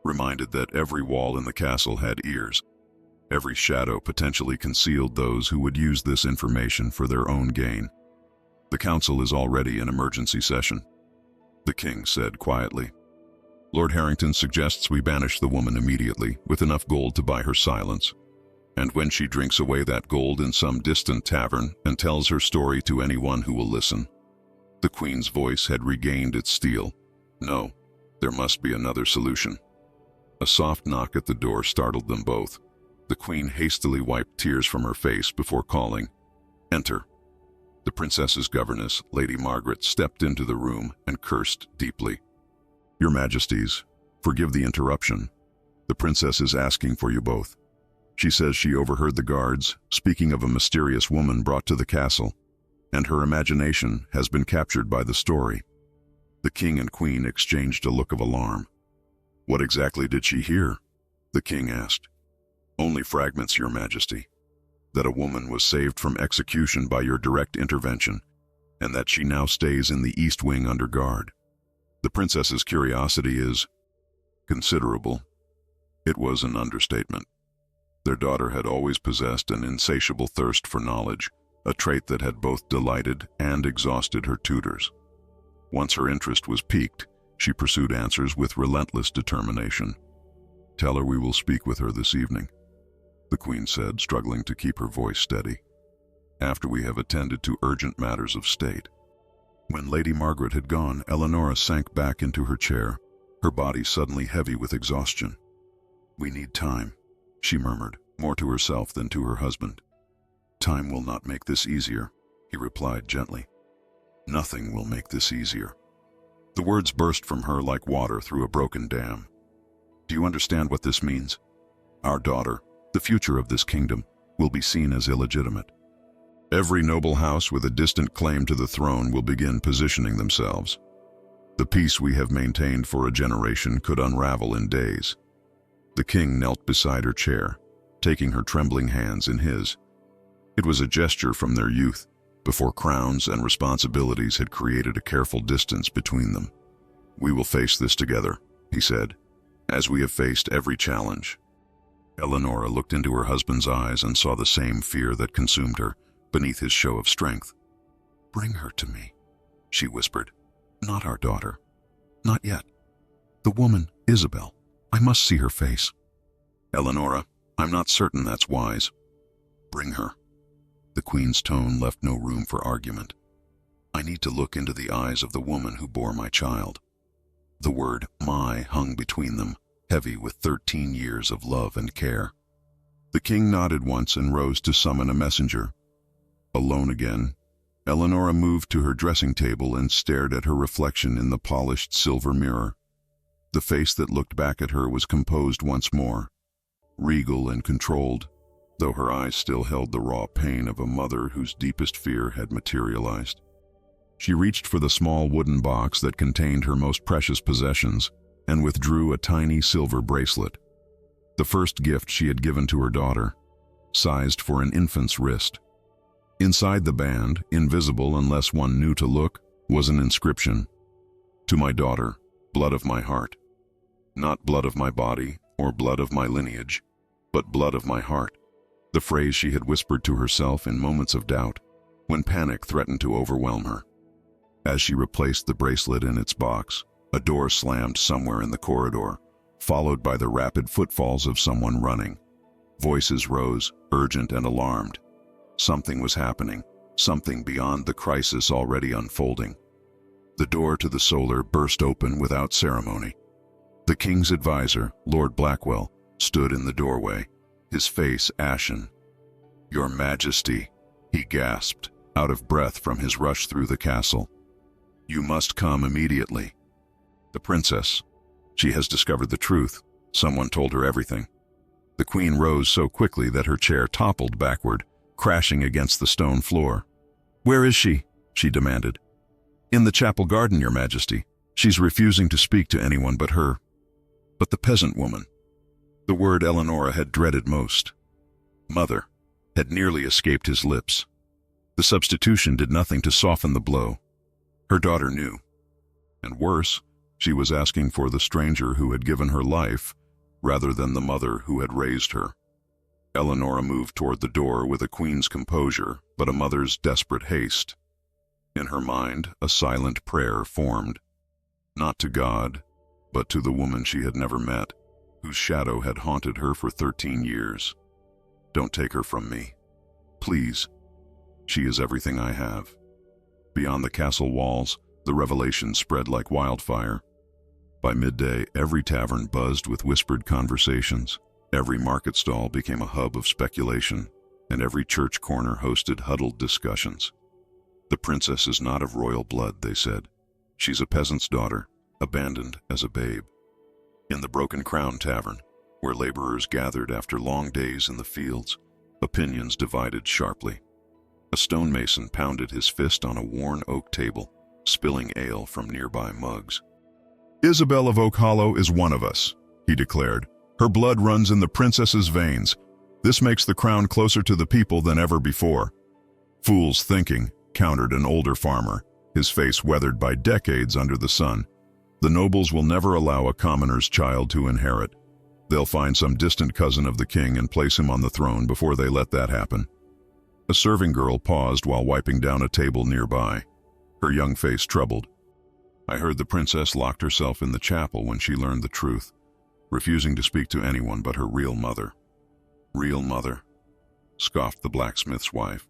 reminded that every wall in the castle had ears. Every shadow potentially concealed those who would use this information for their own gain. "The council is already in emergency session," the king said quietly. "Lord Harrington suggests we banish the woman immediately, with enough gold to buy her silence. And when she drinks away that gold in some distant tavern and tells her story to anyone who will listen." The queen's voice had regained its steel. No, there must be another solution. A soft knock at the door startled them both. The queen hastily wiped tears from her face before calling, "Enter." The princess's governess, Lady Margaret, stepped into the room and cursed deeply. "Your Majesties, forgive the interruption. The princess is asking for you both. She says she overheard the guards speaking of a mysterious woman brought to the castle, and her imagination has been captured by the story." The king and queen exchanged a look of alarm. "What exactly did she hear?" the king asked. "Only fragments, Your Majesty. That a woman was saved from execution by your direct intervention, and that she now stays in the East Wing under guard. The princess's curiosity is considerable." It was an understatement. Their daughter had always possessed an insatiable thirst for knowledge, a trait that had both delighted and exhausted her tutors. Once her interest was piqued, she pursued answers with relentless determination. "Tell her we will speak with her this evening," the queen said, struggling to keep her voice steady, "after we have attended to urgent matters of state." When Lady Margaret had gone, Eleonora sank back into her chair, her body suddenly heavy with exhaustion. "We need time," she murmured, more to herself than to her husband. "Time will not make this easier," he replied gently. "Nothing will make this easier." The words burst from her like water through a broken dam. "Do you understand what this means? Our daughter, the future of this kingdom, will be seen as illegitimate. Every noble house with a distant claim to the throne will begin positioning themselves. The peace we have maintained for a generation could unravel in days." The king knelt beside her chair, taking her trembling hands in his. It was a gesture from their youth, before crowns and responsibilities had created a careful distance between them. "We will face this together," he said, "as we have faced every challenge." Eleonora looked into her husband's eyes and saw the same fear that consumed her beneath his show of strength. "Bring her to me," she whispered. "Not our daughter. Not yet. The woman, Isabel. I must see her face." "Eleonora, I'm not certain that's wise." "Bring her." The queen's tone left no room for argument. "I need to look into the eyes of the woman who bore my child." The word "my" hung between them, heavy with 13 years of love and care. The king nodded once and rose to summon a messenger. Alone again, Eleonora moved to her dressing table and stared at her reflection in the polished silver mirror. The face that looked back at her was composed once more, regal and controlled, though her eyes still held the raw pain of a mother whose deepest fear had materialized. She reached for the small wooden box that contained her most precious possessions and withdrew a tiny silver bracelet, the first gift she had given to her daughter, sized for an infant's wrist. Inside the band, invisible unless one knew to look, was an inscription: "To my daughter, blood of my heart. Not blood of my body or blood of my lineage, but blood of my heart." The phrase she had whispered to herself in moments of doubt, when panic threatened to overwhelm her. As she replaced the bracelet in its box, a door slammed somewhere in the corridor, followed by the rapid footfalls of someone running. Voices rose, urgent and alarmed. Something was happening, something beyond the crisis already unfolding. The door to the solar burst open without ceremony. The king's advisor, Lord Blackwell, stood in the doorway, his face ashen. "Your Majesty," he gasped, out of breath from his rush through the castle. "You must come immediately." "The princess. She has discovered the truth. Someone told her everything." The queen rose so quickly that her chair toppled backward, crashing against the stone floor. "Where is she?" she demanded. "In the chapel garden, Your Majesty. She's refusing to speak to anyone but her." But the peasant woman, the word Eleonora had dreaded most, mother, had nearly escaped his lips. The substitution did nothing to soften the blow. Her daughter knew. And worse, she was asking for the stranger who had given her life, rather than the mother who had raised her. Eleonora moved toward the door with a queen's composure, but a mother's desperate haste. In her mind, a silent prayer formed, not to God, but to the woman she had never met, whose shadow had haunted her for 13 years. "Don't take her from me. Please. She is everything I have." Beyond the castle walls, the revelation spread like wildfire. By midday, every tavern buzzed with whispered conversations. Every market stall became a hub of speculation, and every church corner hosted huddled discussions. "The princess is not of royal blood," they said. "She's a peasant's daughter, abandoned as a babe." In the Broken Crown Tavern, where laborers gathered after long days in the fields, opinions divided sharply. A stonemason pounded his fist on a worn oak table, spilling ale from nearby mugs. "Isabel of Oak Hollow is one of us," he declared. "Her blood runs in the princess's veins. This makes the crown closer to the people than ever before." "Fool's thinking," countered an older farmer, his face weathered by decades under the sun. "The nobles will never allow a commoner's child to inherit. They'll find some distant cousin of the king and place him on the throne before they let that happen." A serving girl paused while wiping down a table nearby, her young face troubled. "I heard the princess locked herself in the chapel when she learned the truth, refusing to speak to anyone but her real mother." "Real mother?" scoffed the blacksmith's wife.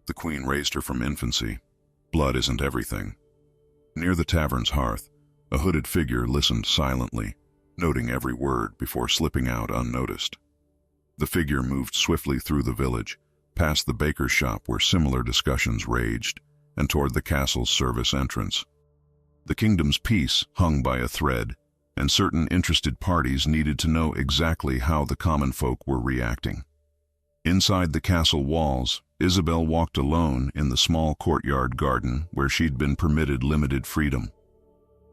"The queen raised her from infancy. Blood isn't everything." Near the tavern's hearth, a hooded figure listened silently, noting every word before slipping out unnoticed. The figure moved swiftly through the village, past the baker's shop where similar discussions raged, and toward the castle's service entrance. The kingdom's peace hung by a thread, and certain interested parties needed to know exactly how the common folk were reacting. Inside the castle walls, Isabel walked alone in the small courtyard garden where she'd been permitted limited freedom.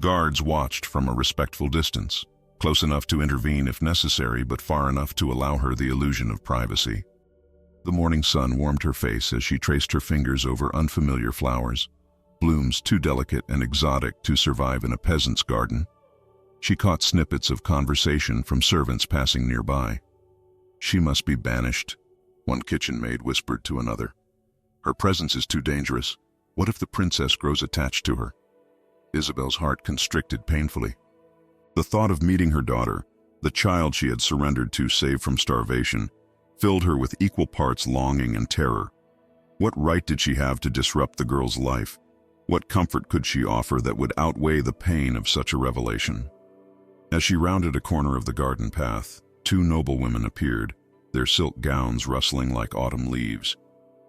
Guards watched from a respectful distance, close enough to intervene if necessary, but far enough to allow her the illusion of privacy. The morning sun warmed her face as she traced her fingers over unfamiliar flowers, blooms too delicate and exotic to survive in a peasant's garden. She caught snippets of conversation from servants passing nearby. "She must be banished," one kitchen maid whispered to another. "Her presence is too dangerous. What if the princess grows attached to her?" Isabel's heart constricted painfully. The thought of meeting her daughter, the child she had surrendered to save from starvation, filled her with equal parts longing and terror. What right did she have to disrupt the girl's life? What comfort could she offer that would outweigh the pain of such a revelation? As she rounded a corner of the garden path, two noblewomen appeared, their silk gowns rustling like autumn leaves.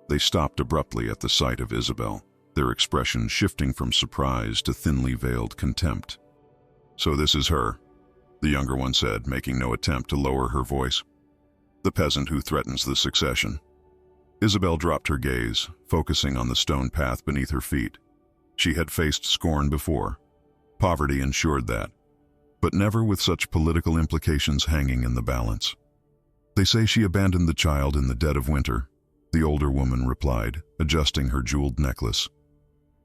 They stopped abruptly at the sight of Isabel, their expression shifting from surprise to thinly veiled contempt. "So this is her," the younger one said, making no attempt to lower her voice. "The peasant who threatens the succession." Isabel dropped her gaze, focusing on the stone path beneath her feet. She had faced scorn before. Poverty ensured that, but never with such political implications hanging in the balance. "They say she abandoned the child in the dead of winter," the older woman replied, adjusting her jeweled necklace.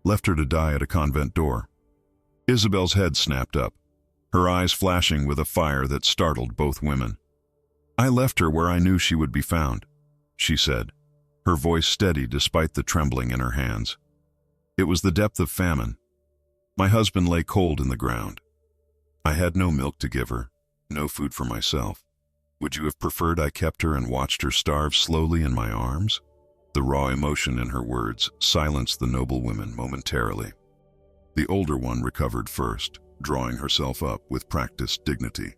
"Left her to die at a convent door." Isabel's head snapped up, her eyes flashing with a fire that startled both women. "I left her where I knew she would be found," she said, her voice steady despite the trembling in her hands. "It was the depth of famine. My husband lay cold in the ground. I had no milk to give her, no food for myself. Would you have preferred I kept her and watched her starve slowly in my arms?" The raw emotion in her words silenced the noblewomen momentarily. The older one recovered first, drawing herself up with practiced dignity.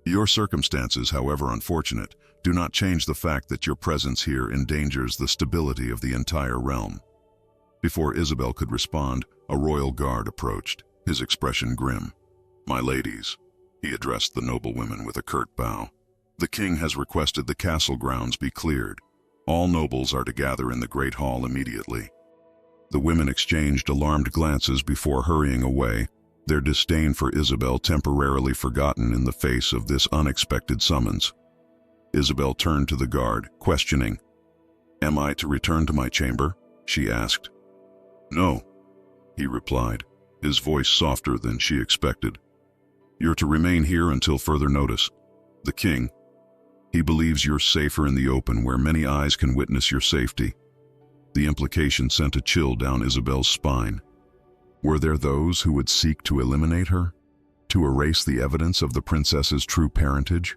"Your circumstances, however unfortunate, do not change the fact that your presence here endangers the stability of the entire realm." Before Isabel could respond, a royal guard approached, his expression grim. "My ladies," he addressed the noblewomen with a curt bow, "the king has requested the castle grounds be cleared. All nobles are to gather in the great hall immediately." The women exchanged alarmed glances before hurrying away, their disdain for Isabel temporarily forgotten in the face of this unexpected summons. Isabel turned to the guard, questioning. "Am I to return to my chamber?" she asked. "No," he replied, his voice softer than she expected. "You're to remain here until further notice. The king, he believes you're safer in the open where many eyes can witness your safety." The implication sent a chill down Isabel's spine. Were there those who would seek to eliminate her? To erase the evidence of the princess's true parentage?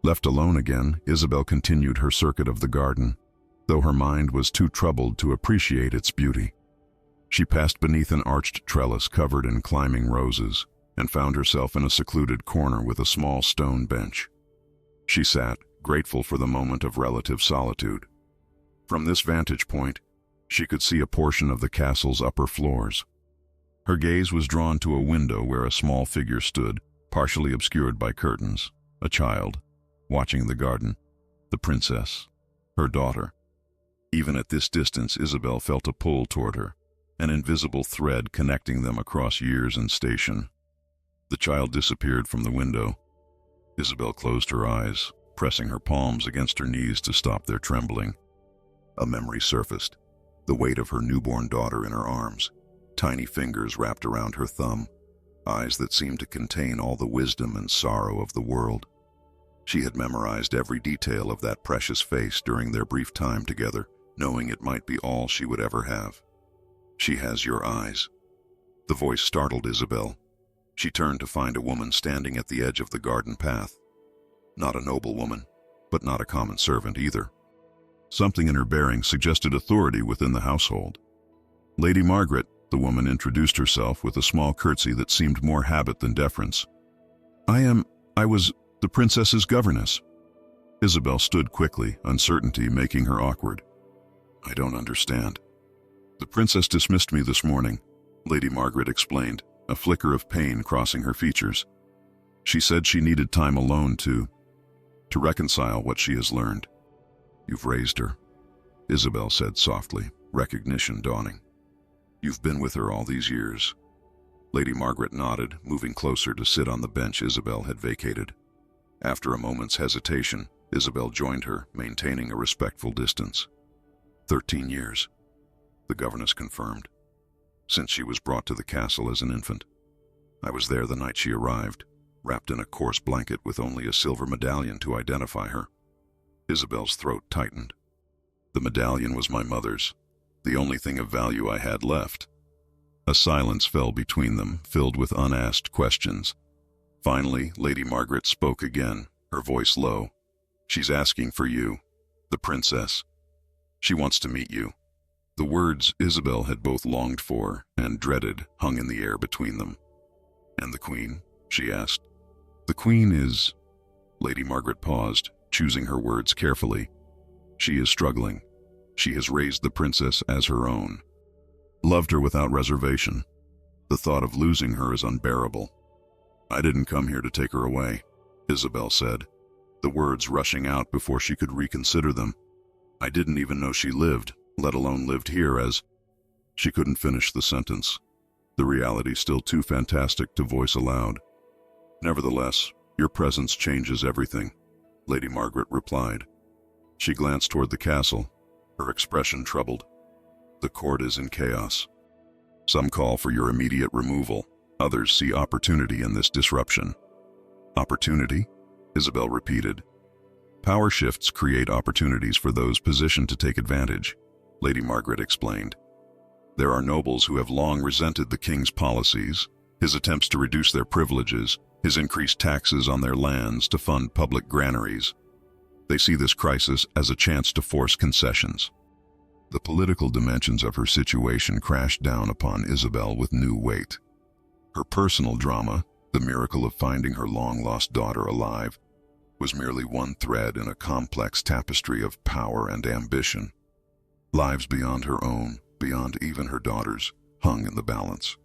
Left alone again, Isabel continued her circuit of the garden, though her mind was too troubled to appreciate its beauty. She passed beneath an arched trellis covered in climbing roses, and found herself in a secluded corner with a small stone bench. She sat, grateful for the moment of relative solitude. From this vantage point, she could see a portion of the castle's upper floors. Her gaze was drawn to a window where a small figure stood, partially obscured by curtains, a child, watching the garden, the princess, her daughter. Even at this distance, Isabel felt a pull toward her, an invisible thread connecting them across years and station. The child disappeared from the window. Isabel closed her eyes, pressing her palms against her knees to stop their trembling. A memory surfaced, the weight of her newborn daughter in her arms, tiny fingers wrapped around her thumb, eyes that seemed to contain all the wisdom and sorrow of the world. She had memorized every detail of that precious face during their brief time together, knowing it might be all she would ever have. "She has your eyes." The voice startled Isabel. She turned to find a woman standing at the edge of the garden path. Not a noble woman, but not a common servant either. Something in her bearing suggested authority within the household. "Lady Margaret," the woman introduced herself with a small curtsy that seemed more habit than deference. I was the princess's governess." Isabel stood quickly, uncertainty making her awkward. "I don't understand." "The princess dismissed me this morning," Lady Margaret explained, a flicker of pain crossing her features. "She said she needed time alone to reconcile what she has learned." "You've raised her," Isabel said softly, recognition dawning. "You've been with her all these years." Lady Margaret nodded, moving closer to sit on the bench Isabel had vacated. After a moment's hesitation, Isabel joined her, maintaining a respectful distance. 13 years, the governess confirmed, since she was brought to the castle as an infant. I was there the night she arrived, wrapped in a coarse blanket with only a silver medallion to identify her. Isabel's throat tightened. The medallion was my mother's, the only thing of value I had left. A silence fell between them, filled with unasked questions. Finally, Lady Margaret spoke again, her voice low. "She's asking for you, the princess. She wants to meet you." The words Isabel had both longed for and dreaded hung in the air between them. "And the queen?" she asked. "The queen is—" Lady Margaret paused, choosing her words carefully. "She is struggling. She has raised the princess as her own. Loved her without reservation. The thought of losing her is unbearable. I didn't come here to take her away," Isabel said, the words rushing out before she could reconsider them. "I didn't even know she lived, let alone lived here as—" She couldn't finish the sentence, the reality still too fantastic to voice aloud. "Nevertheless, your presence changes everything," Lady Margaret replied. She glanced toward the castle, her expression troubled. "The court is in chaos. Some call for your immediate removal. Others see opportunity in this disruption." "Opportunity?" Isabel repeated. "Power shifts create opportunities for those positioned to take advantage," Lady Margaret explained. "There are nobles who have long resented the king's policies, his attempts to reduce their privileges, his increased taxes on their lands to fund public granaries. They see this crisis as a chance to force concessions." The political dimensions of her situation crashed down upon Isabel with new weight. Her personal drama, the miracle of finding her long-lost daughter alive, was merely one thread in a complex tapestry of power and ambition. Lives beyond her own, beyond even her daughter's, hung in the balance.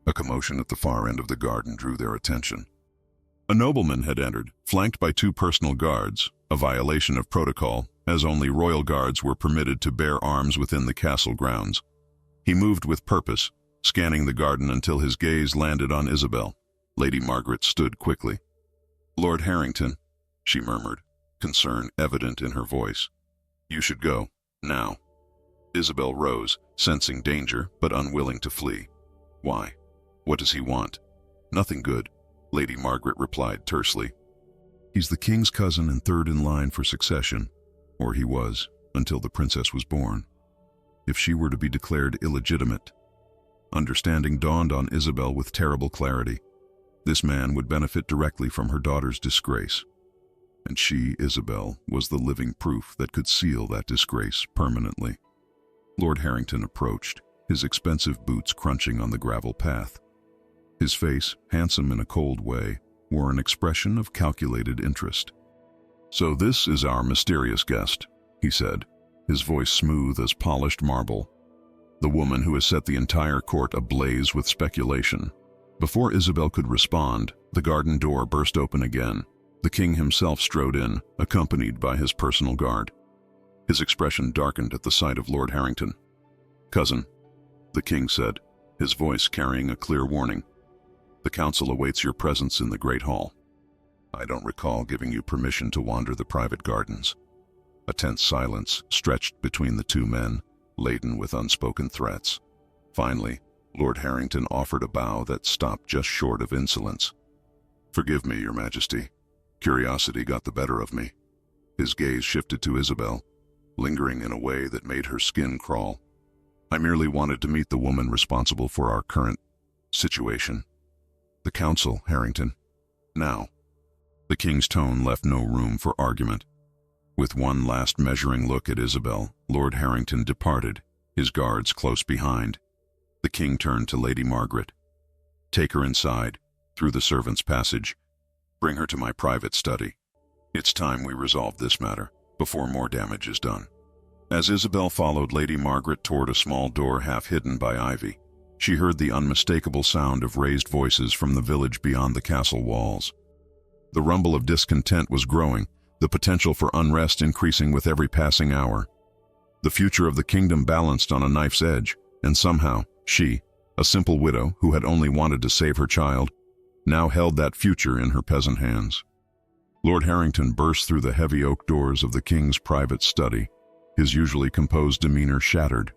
A commotion at the far end of the garden drew their attention. A nobleman had entered, flanked by 2 personal guards, a violation of protocol, as only royal guards were permitted to bear arms within the castle grounds. He moved with purpose, scanning the garden until his gaze landed on Isabel. Lady Margaret stood quickly. "Lord Harrington," she murmured, concern evident in her voice. "You should go, now." Isabel rose, sensing danger, but unwilling to flee. "Why? What does he want?" "Nothing good," Lady Margaret replied tersely. "He's the king's cousin and third in line for succession, or he was, until the princess was born. If she were to be declared illegitimate..." Understanding dawned on Isabel with terrible clarity. This man would benefit directly from her daughter's disgrace. And she, Isabel, was the living proof that could seal that disgrace permanently. Lord Harrington approached, his expensive boots crunching on the gravel path. His face, handsome in a cold way, wore an expression of calculated interest. "So this is our mysterious guest," he said, his voice smooth as polished marble. "The woman who has set the entire court ablaze with speculation." Before Isabel could respond, the garden door burst open again. The king himself strode in, accompanied by his personal guard. His expression darkened at the sight of Lord Harrington. "Cousin," the king said, his voice carrying a clear warning. "The council awaits your presence in the Great Hall. I don't recall giving you permission to wander the private gardens." A tense silence stretched between the two men, laden with unspoken threats. Finally, Lord Harrington offered a bow that stopped just short of insolence. "Forgive me, Your Majesty. Curiosity got the better of me." His gaze shifted to Isabel, lingering in a way that made her skin crawl. "I merely wanted to meet the woman responsible for our current situation." "The council, Harrington. Now." The king's tone left no room for argument. With one last measuring look at Isabel, Lord Harrington departed, his guards close behind. The king turned to Lady Margaret. "Take her inside, through the servants' passage. Bring her to my private study. It's time we resolve this matter, before more damage is done." As Isabel followed Lady Margaret toward a small door half hidden by ivy, she heard the unmistakable sound of raised voices from the village beyond the castle walls. The rumble of discontent was growing, the potential for unrest increasing with every passing hour. The future of the kingdom balanced on a knife's edge, and somehow, she, a simple widow who had only wanted to save her child, now held that future in her peasant hands. Lord Harrington burst through the heavy oak doors of the king's private study, his usually composed demeanor shattered.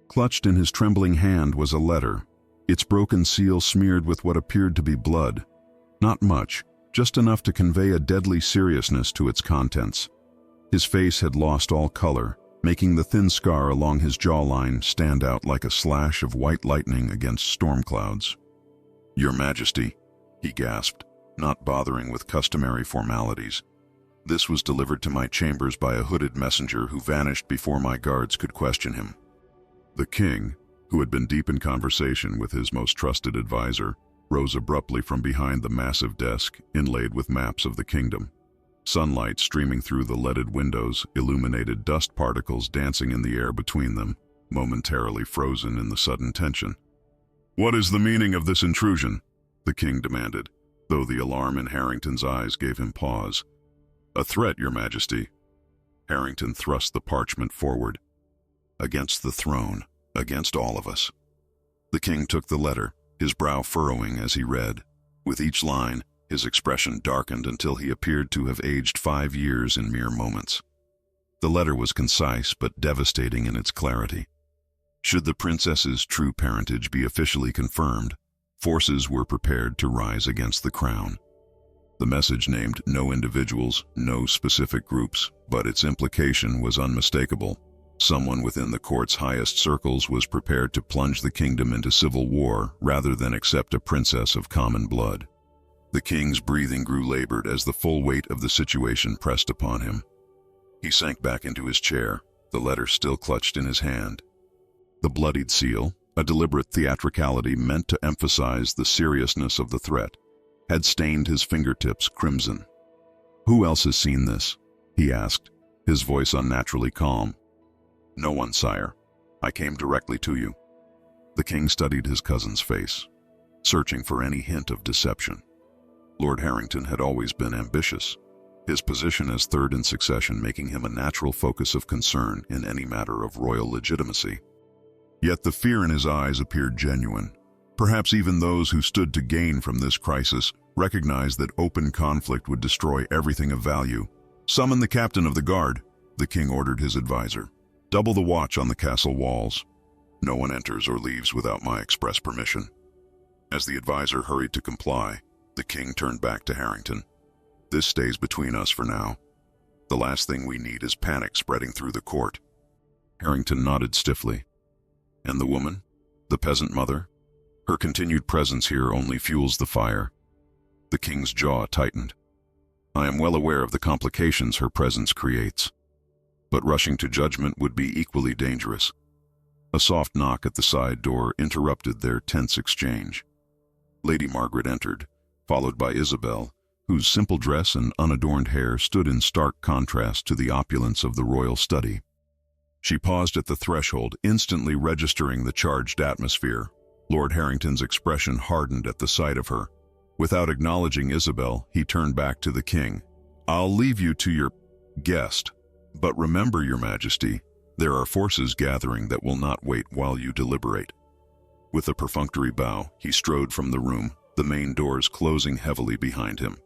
Clutched in his trembling hand was a letter, its broken seal smeared with what appeared to be blood. Not much, just enough to convey a deadly seriousness to its contents. His face had lost all color, making the thin scar along his jawline stand out like a slash of white lightning against storm clouds. "Your Majesty," he gasped, not bothering with customary formalities. "This was delivered to my chambers by a hooded messenger who vanished before my guards could question him." The king, who had been deep in conversation with his most trusted advisor, rose abruptly from behind the massive desk inlaid with maps of the kingdom. Sunlight streaming through the leaded windows illuminated dust particles dancing in the air between them, momentarily frozen in the sudden tension. "What is the meaning of this intrusion?" the king demanded, though the alarm in Harrington's eyes gave him pause. "A threat, Your Majesty." Harrington thrust the parchment forward. "Against the throne, against all of us." The king took the letter, his brow furrowing as he read. With each line, his expression darkened until he appeared to have aged 5 years in mere moments. The letter was concise but devastating in its clarity. Should the princess's true parentage be officially confirmed, forces were prepared to rise against the crown. The message named no individuals, no specific groups, but its implication was unmistakable. Someone within the court's highest circles was prepared to plunge the kingdom into civil war rather than accept a princess of common blood. The king's breathing grew labored as the full weight of the situation pressed upon him. He sank back into his chair, the letter still clutched in his hand. The bloodied seal, a deliberate theatricality meant to emphasize the seriousness of the threat, had stained his fingertips crimson. "Who else has seen this?" he asked, his voice unnaturally calm. "No one, sire. I came directly to you." The king studied his cousin's face, searching for any hint of deception. Lord Harrington had always been ambitious, his position as third in succession making him a natural focus of concern in any matter of royal legitimacy. Yet the fear in his eyes appeared genuine. Perhaps even those who stood to gain from this crisis recognized that open conflict would destroy everything of value. "Summon the captain of the guard," the king ordered his advisor. "Double the watch on the castle walls. No one enters or leaves without my express permission." As the advisor hurried to comply, the king turned back to Harrington. "This stays between us for now. The last thing we need is panic spreading through the court." Harrington nodded stiffly. "And the woman? The peasant mother? Her continued presence here only fuels the fire." The king's jaw tightened. "I am well aware of the complications her presence creates, but rushing to judgment would be equally dangerous." A soft knock at the side door interrupted their tense exchange. Lady Margaret entered, followed by Isabel, whose simple dress and unadorned hair stood in stark contrast to the opulence of the royal study. She paused at the threshold, instantly registering the charged atmosphere. Lord Harrington's expression hardened at the sight of her. Without acknowledging Isabel, he turned back to the king. "I'll leave you to your guest, but remember, Your Majesty, there are forces gathering that will not wait while you deliberate." With a perfunctory bow, he strode from the room, the main doors closing heavily behind him.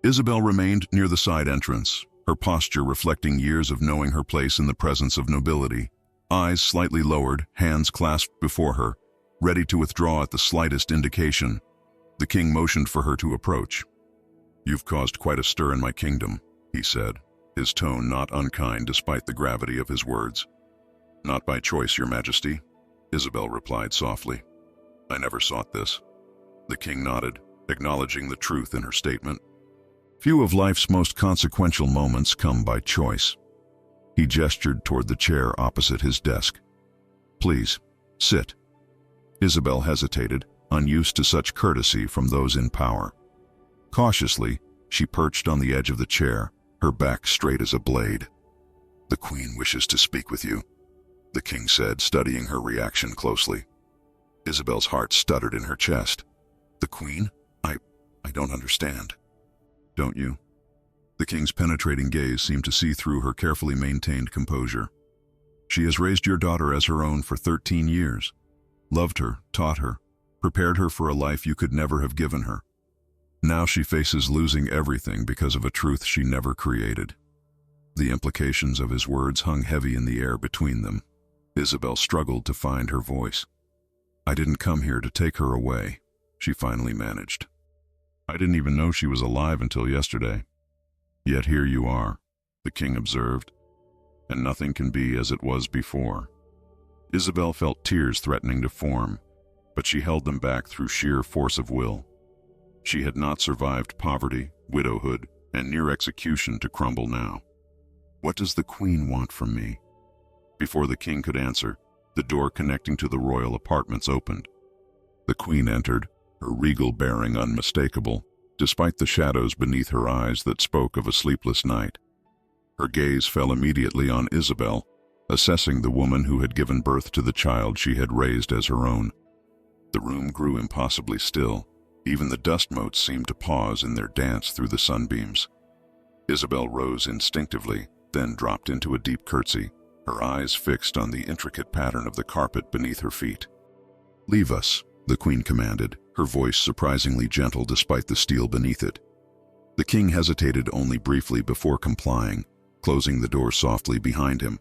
Isabel remained near the side entrance, her posture reflecting years of knowing her place in the presence of nobility. Eyes slightly lowered, hands clasped before her, ready to withdraw at the slightest indication. The king motioned for her to approach. "You've caused quite a stir in my kingdom," he said, his tone not unkind despite the gravity of his words. "Not by choice, Your Majesty," Isabel replied softly. "I never sought this." The king nodded, acknowledging the truth in her statement. Few of life's most consequential moments come by choice. He gestured toward the chair opposite his desk. "Please, sit." Isabel hesitated, unused to such courtesy from those in power. Cautiously, she perched on the edge of the chair, her back straight as a blade. "The Queen wishes to speak with you," the king said, studying her reaction closely. Isabel's heart stuttered in her chest. "The Queen? I don't understand." "Don't you?" The king's penetrating gaze seemed to see through her carefully maintained composure. "She has raised your daughter as her own for 13 years. Loved her, taught her, prepared her for a life you could never have given her. Now she faces losing everything because of a truth she never created." The implications of his words hung heavy in the air between them. Isabel struggled to find her voice. "I didn't come here to take her away," she finally managed. "I didn't even know she was alive until yesterday. Yet here you are," the king observed, "and nothing can be as it was before." Isabel felt tears threatening to form, but she held them back through sheer force of will. She had not survived poverty, widowhood, and near execution to crumble now. "What does the Queen want from me?" Before the king could answer, the door connecting to the royal apartments opened. The Queen entered, her regal bearing unmistakable, despite the shadows beneath her eyes that spoke of a sleepless night. Her gaze fell immediately on Isabel, assessing the woman who had given birth to the child she had raised as her own. The room grew impossibly still. Even the dust motes seemed to pause in their dance through the sunbeams. Isabel rose instinctively, then dropped into a deep curtsy, her eyes fixed on the intricate pattern of the carpet beneath her feet. "Leave us," the Queen commanded, her voice surprisingly gentle despite the steel beneath it. The king hesitated only briefly before complying, closing the door softly behind him.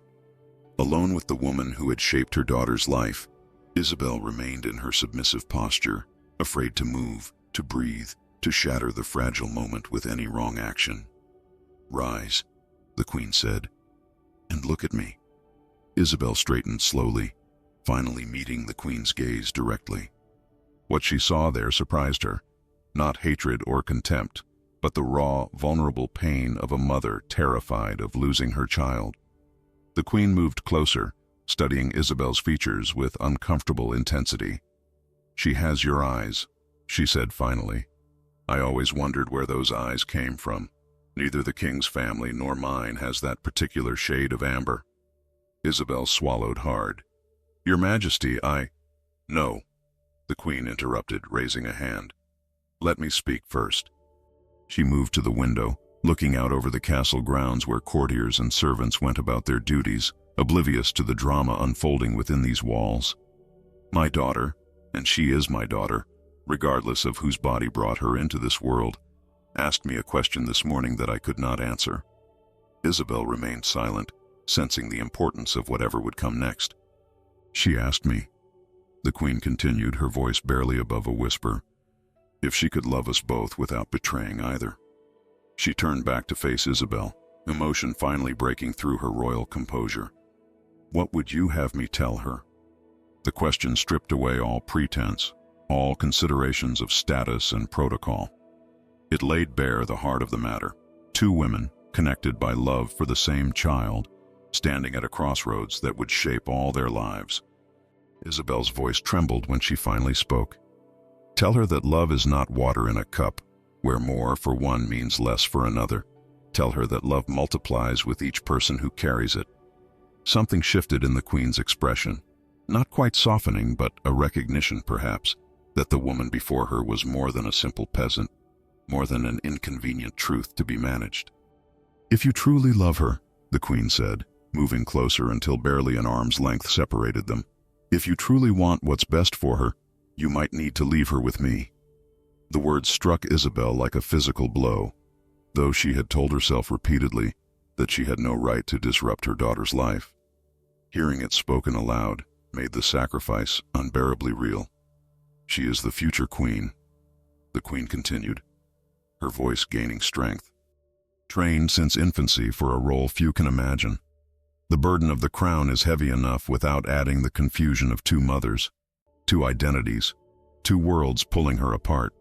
Alone with the woman who had shaped her daughter's life, Isabel remained in her submissive posture, afraid to move, to breathe, to shatter the fragile moment with any wrong action. "Rise," the Queen said, "and look at me." Isabel straightened slowly, finally meeting the Queen's gaze directly. What she saw there surprised her, not hatred or contempt, but the raw, vulnerable pain of a mother terrified of losing her child. The Queen moved closer, studying Isabel's features with uncomfortable intensity. "She has your eyes," she said finally. "I always wondered where those eyes came from. Neither the king's family nor mine has that particular shade of amber." Isabel swallowed hard. "Your Majesty, No," the Queen interrupted, raising a hand. "Let me speak first." She moved to the window, looking out over the castle grounds where courtiers and servants went about their duties, oblivious to the drama unfolding within these walls. My daughter, and she is my daughter, regardless of whose body brought her into this world, asked me a question this morning that I could not answer. Isabel remained silent, sensing the importance of whatever would come next. She asked me, the Queen continued, her voice barely above a whisper, if she could love us both without betraying either. She turned back to face Isabel, emotion finally breaking through her royal composure. What would you have me tell her? The question stripped away all pretense, all considerations of status and protocol. It laid bare the heart of the matter. Two women, connected by love for the same child, standing at a crossroads that would shape all their lives. Isabel's voice trembled when she finally spoke. Tell her that love is not water in a cup, where more for one means less for another. Tell her that love multiplies with each person who carries it. Something shifted in the Queen's expression, not quite softening, but a recognition, perhaps, that the woman before her was more than a simple peasant, more than an inconvenient truth to be managed. If you truly love her, the Queen said, moving closer until barely an arm's length separated them, if you truly want what's best for her, you might need to leave her with me. The words struck Isabel like a physical blow, though she had told herself repeatedly that she had no right to disrupt her daughter's life. Hearing it spoken aloud made the sacrifice unbearably real. She is the future Queen, the Queen continued, her voice gaining strength. Trained since infancy for a role few can imagine. The burden of the crown is heavy enough without adding the confusion of two mothers, two identities, two worlds pulling her apart.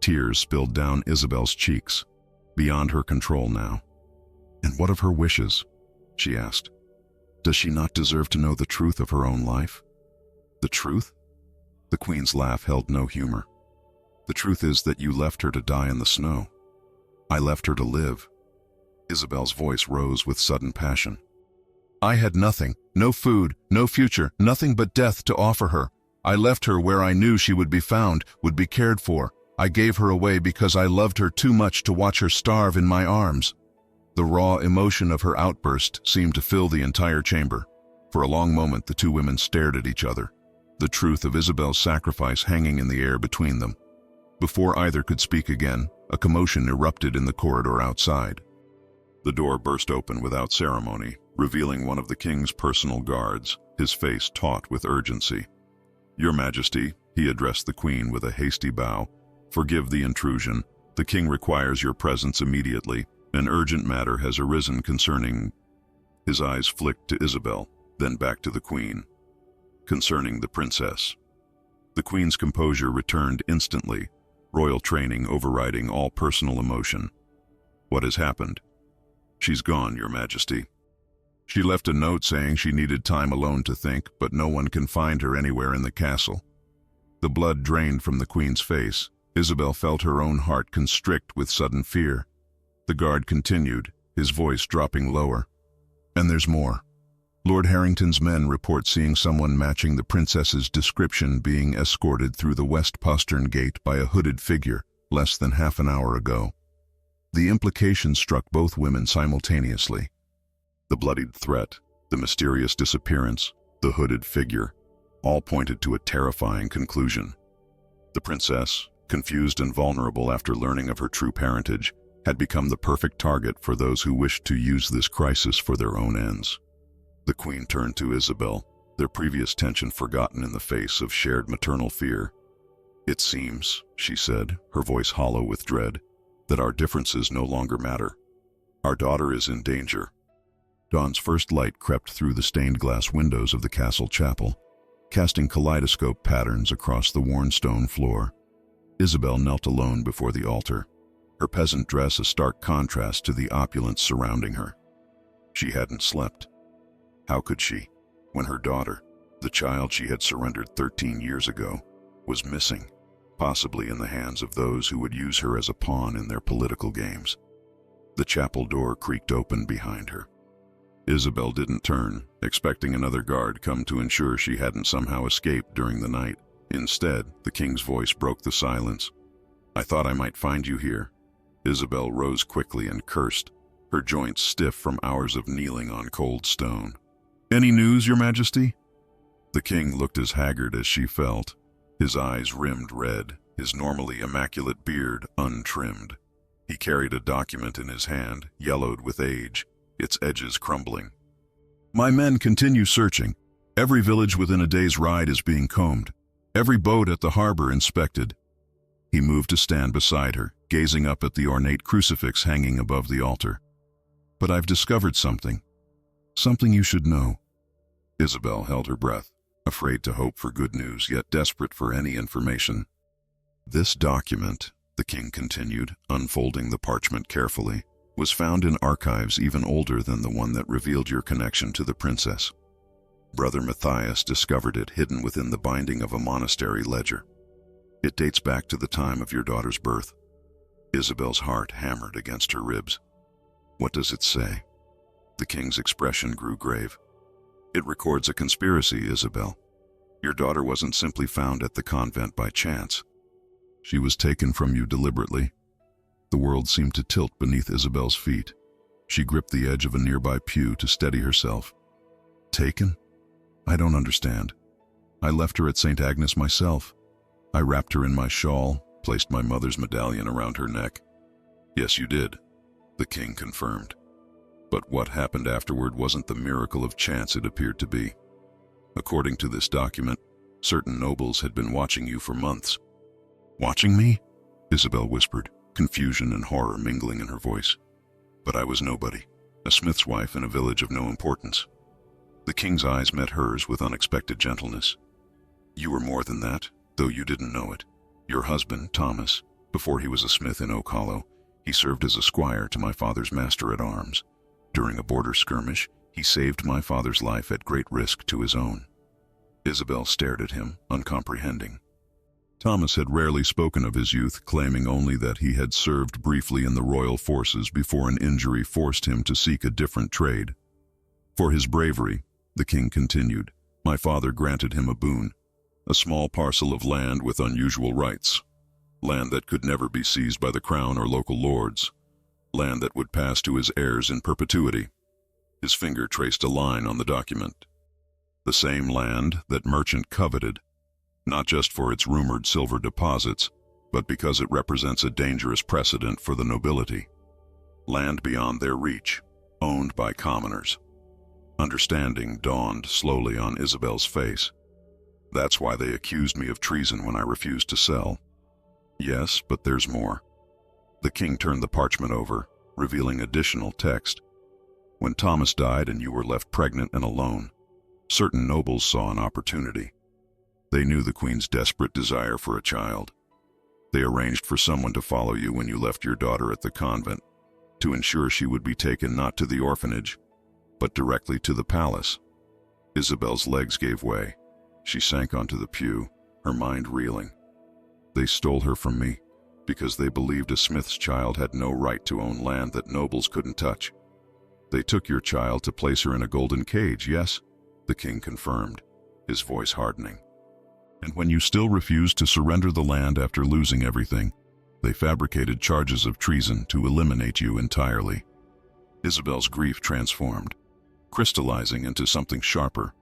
Tears spilled down Isabel's cheeks, beyond her control now. And what of her wishes? She asked. Does she not deserve to know the truth of her own life? The truth? The Queen's laugh held no humor. The truth is that you left her to die in the snow. I left her to live. Isabel's voice rose with sudden passion. I had nothing, no food, no future, nothing but death to offer her. I left her where I knew she would be found, would be cared for. I gave her away because I loved her too much to watch her starve in my arms. The raw emotion of her outburst seemed to fill the entire chamber. For a long moment the two women stared at each other, the truth of Isabel's sacrifice hanging in the air between them. Before either could speak again, a commotion erupted in the corridor outside. The door burst open without ceremony, revealing one of the king's personal guards, his face taut with urgency. Your Majesty, he addressed the Queen with a hasty bow, forgive the intrusion. The king requires your presence immediately. An urgent matter has arisen concerning... His eyes flicked to Isabel, then back to the Queen. Concerning the princess. The Queen's composure returned instantly, royal training overriding all personal emotion. What has happened? She's gone, Your Majesty. She left a note saying she needed time alone to think, but no one can find her anywhere in the castle. The blood drained from the Queen's face. Isabel felt her own heart constrict with sudden fear. The guard continued, his voice dropping lower. And there's more. Lord Harrington's men report seeing someone matching the princess's description being escorted through the west postern gate by a hooded figure less than half an hour ago. The implication struck both women simultaneously. The bloodied threat, the mysterious disappearance, the hooded figure, all pointed to a terrifying conclusion. The princess, confused and vulnerable after learning of her true parentage, had become the perfect target for those who wished to use this crisis for their own ends. The Queen turned to Isabel, their previous tension forgotten in the face of shared maternal fear. It seems, she said, her voice hollow with dread, that our differences no longer matter. Our daughter is in danger. Dawn's first light crept through the stained glass windows of the castle chapel, casting kaleidoscope patterns across the worn stone floor. Isabel knelt alone before the altar, her peasant dress a stark contrast to the opulence surrounding her. She hadn't slept. How could she, when her daughter, the child she had surrendered 13 years ago, was missing, possibly in the hands of those who would use her as a pawn in their political games? The chapel door creaked open behind her. Isabel didn't turn, expecting another guard come to ensure she hadn't somehow escaped during the night. Instead, the king's voice broke the silence. I thought I might find you here. Isabel rose quickly and cursed, her joints stiff from hours of kneeling on cold stone. Any news, Your Majesty? The king looked as haggard as she felt, his eyes rimmed red, his normally immaculate beard untrimmed. He carried a document in his hand, yellowed with age, its edges crumbling. My men continue searching. Every village within a day's ride is being combed. Every boat at the harbor inspected. He moved to stand beside her, gazing up at the ornate crucifix hanging above the altar. But I've discovered something. Something you should know. Isabel held her breath, afraid to hope for good news, yet desperate for any information. This document, the king continued, unfolding the parchment carefully, was found in archives even older than the one that revealed your connection to the princess. Brother Matthias discovered it hidden within the binding of a monastery ledger. It dates back to the time of your daughter's birth. Isabel's heart hammered against her ribs. What does it say? The king's expression grew grave. It records a conspiracy, Isabel. Your daughter wasn't simply found at the convent by chance. She was taken from you deliberately. The world seemed to tilt beneath Isabel's feet. She gripped the edge of a nearby pew to steady herself. Taken? I don't understand. I left her at St. Agnes myself. I wrapped her in my shawl, placed my mother's medallion around her neck. Yes, you did, the king confirmed. But what happened afterward wasn't the miracle of chance it appeared to be. According to this document, certain nobles had been watching you for months. Watching me? Isabel whispered, confusion and horror mingling in her voice. But I was nobody, a smith's wife in a village of no importance. The king's eyes met hers with unexpected gentleness. You were more than that, though you didn't know it. Your husband, Thomas, before he was a smith in Oak Hollow, he served as a squire to my father's master-at-arms. During a border skirmish, he saved my father's life at great risk to his own. Isabel stared at him, uncomprehending. Thomas had rarely spoken of his youth, claiming only that he had served briefly in the royal forces before an injury forced him to seek a different trade. For his bravery, the king continued, my father granted him a boon, a small parcel of land with unusual rights, land that could never be seized by the crown or local lords, land that would pass to his heirs in perpetuity. His finger traced a line on the document. The same land that merchant coveted, not just for its rumored silver deposits, but because it represents a dangerous precedent for the nobility. Land beyond their reach, owned by commoners. Understanding dawned slowly on Isabel's face. That's why they accused me of treason when I refused to sell. Yes, but there's more. The king turned the parchment over, revealing additional text. When Thomas died and you were left pregnant and alone, certain nobles saw an opportunity. They knew the queen's desperate desire for a child. They arranged for someone to follow you when you left your daughter at the convent, to ensure she would be taken not to the orphanage, but directly to the palace. Isabel's legs gave way. She sank onto the pew, her mind reeling. They stole her from me, because they believed a smith's child had no right to own land that nobles couldn't touch. They took your child to place her in a golden cage, yes, the king confirmed, his voice hardening. And when you still refused to surrender the land after losing everything, they fabricated charges of treason to eliminate you entirely. Isabel's grief transformed, crystallizing into something sharper,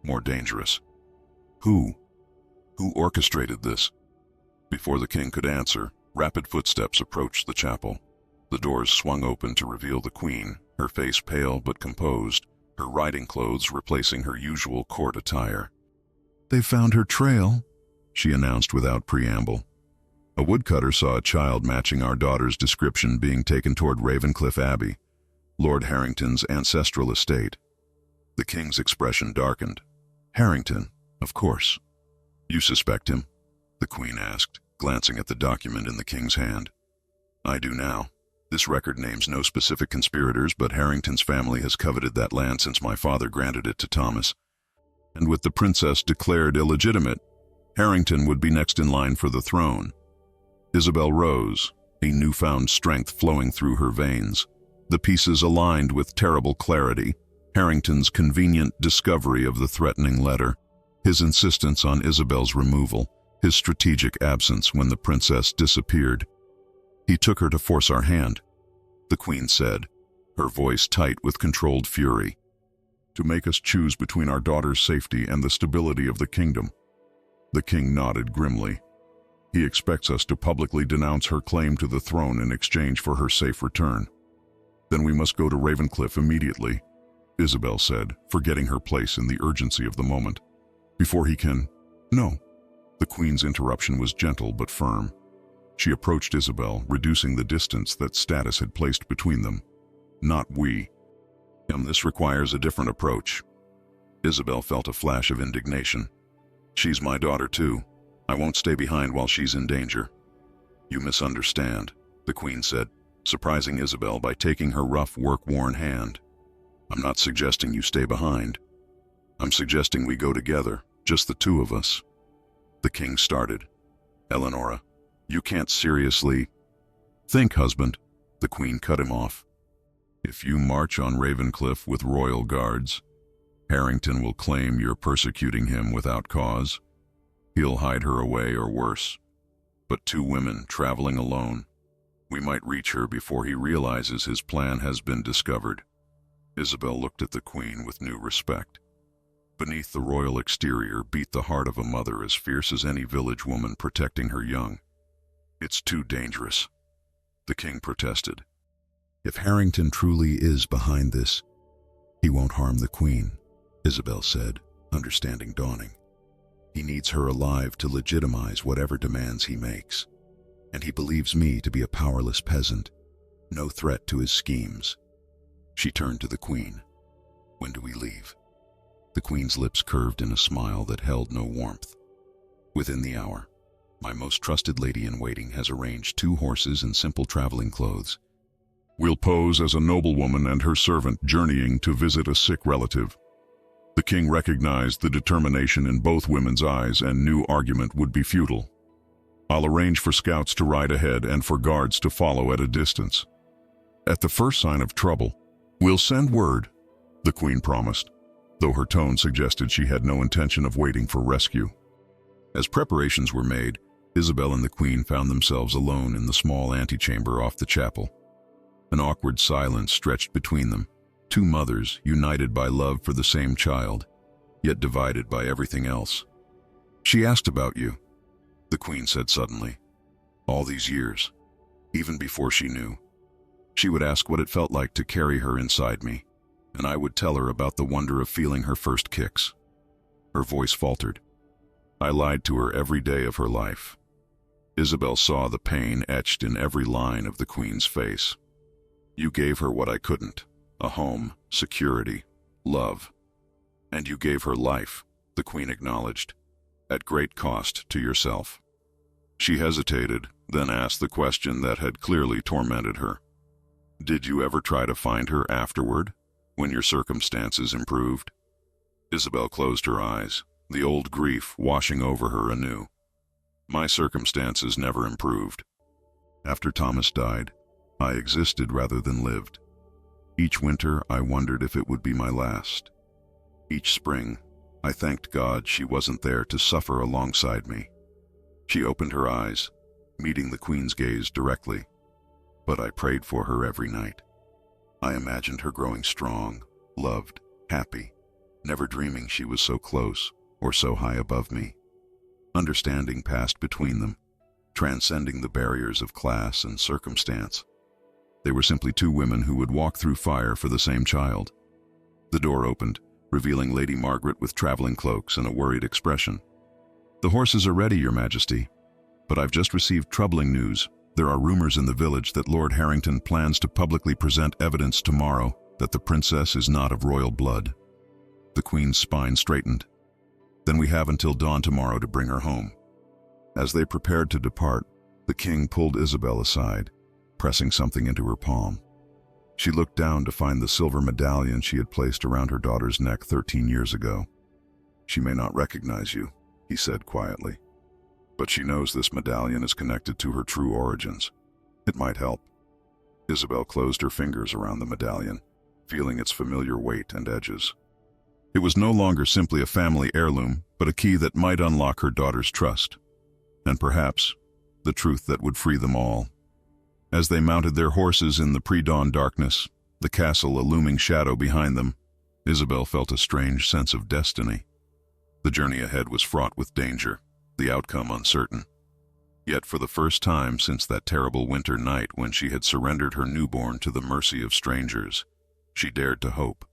more dangerous. Who orchestrated this? Before the king could answer, rapid footsteps approached the chapel. The doors swung open to reveal the queen, her face pale but composed, her riding clothes replacing her usual court attire. They found her trail, she announced without preamble. A woodcutter saw a child matching our daughter's description being taken toward Ravencliff Abbey, Lord Harrington's ancestral estate. The king's expression darkened. Harrington, of course. You suspect him? The queen asked, glancing at the document in the king's hand. I do now. This record names no specific conspirators, but Harrington's family has coveted that land since my father granted it to Thomas. And with the princess declared illegitimate, Harrington would be next in line for the throne. Isabel rose, a newfound strength flowing through her veins. The pieces aligned with terrible clarity. Harrington's convenient discovery of the threatening letter, his insistence on Isabel's removal, his strategic absence when the princess disappeared. He took her to force our hand, the queen said, her voice tight with controlled fury. to make us choose between our daughter's safety and the stability of the kingdom." The king nodded grimly. "He expects us to publicly denounce her claim to the throne in exchange for her safe return." "Then we must go to Ravencliff immediately," Isabel said, forgetting her place in the urgency of the moment. "Before he can—" "No." The queen's interruption was gentle but firm. She approached Isabel, reducing the distance that status had placed between them. "Not we. This requires a different approach." Isabel felt a flash of indignation. "She's my daughter too. I won't stay behind while she's in danger." "You misunderstand," the queen said, surprising Isabel by taking her rough, work-worn hand. "I'm not suggesting you stay behind. I'm suggesting we go together, just the two of us." The king started. "Eleonora, you can't seriously—" "Think, husband," the queen cut him off. "If you march on Ravencliff with royal guards, Harrington will claim you're persecuting him without cause. He'll hide her away or worse. But two women traveling alone, we might reach her before he realizes his plan has been discovered." Isabel looked at the queen with new respect. Beneath the royal exterior beat the heart of a mother as fierce as any village woman protecting her young. "It's too dangerous," the king protested. "If Harrington truly is behind this, he won't harm the queen," Isabel said, understanding dawning. "He needs her alive to legitimize whatever demands he makes. And he believes me to be a powerless peasant, no threat to his schemes." She turned to the queen. "When do we leave?" The queen's lips curved in a smile that held no warmth. "Within the hour. My most trusted lady-in-waiting has arranged 2 horses and simple traveling clothes. We'll pose as a noblewoman and her servant journeying to visit a sick relative." The king recognized the determination in both women's eyes and knew argument would be futile. "I'll arrange for scouts to ride ahead and for guards to follow at a distance. At the first sign of trouble, we'll send word," the queen promised, though her tone suggested she had no intention of waiting for rescue. As preparations were made, Isabel and the queen found themselves alone in the small antechamber off the chapel. An awkward silence stretched between them, 2 mothers united by love for the same child, yet divided by everything else. "She asked about you," the queen said suddenly. "All these years, even before she knew. She would ask what it felt like to carry her inside me, and I would tell her about the wonder of feeling her first kicks." Her voice faltered. "I lied to her every day of her life." Isabel saw the pain etched in every line of the queen's face. "You gave her what I couldn't, a home, security, love. And you gave her life," the queen acknowledged, "at great cost to yourself." She hesitated, then asked the question that had clearly tormented her. "Did you ever try to find her afterward, when your circumstances improved?" Isabel closed her eyes, the old grief washing over her anew. "My circumstances never improved. After Thomas died, I existed rather than lived. Each winter I wondered if it would be my last. Each spring I thanked God she wasn't there to suffer alongside me." She opened her eyes, meeting the queen's gaze directly. "But I prayed for her every night. I imagined her growing strong, loved, happy, never dreaming she was so close or so high above me. Understanding passed between them, transcending the barriers of class and circumstance. They were simply 2 women who would walk through fire for the same child." The door opened, revealing Lady Margaret with traveling cloaks and a worried expression. "The horses are ready, Your Majesty, but I've just received troubling news. There are rumors in the village that Lord Harrington plans to publicly present evidence tomorrow that the princess is not of royal blood." The queen's spine straightened. "Then we have until dawn tomorrow to bring her home." As they prepared to depart, the king pulled Isabel aside, pressing something into her palm. She looked down to find the silver medallion she had placed around her daughter's neck 13 years ago. "She may not recognize you," he said quietly, "but she knows this medallion is connected to her true origins. It might help." Isabel closed her fingers around the medallion, feeling its familiar weight and edges. It was no longer simply a family heirloom, but a key that might unlock her daughter's trust, and perhaps the truth that would free them all. As they mounted their horses in the pre-dawn darkness, the castle a looming shadow behind them, Isabel felt a strange sense of destiny. The journey ahead was fraught with danger, the outcome uncertain. Yet for the first time since that terrible winter night when she had surrendered her newborn to the mercy of strangers, she dared to hope.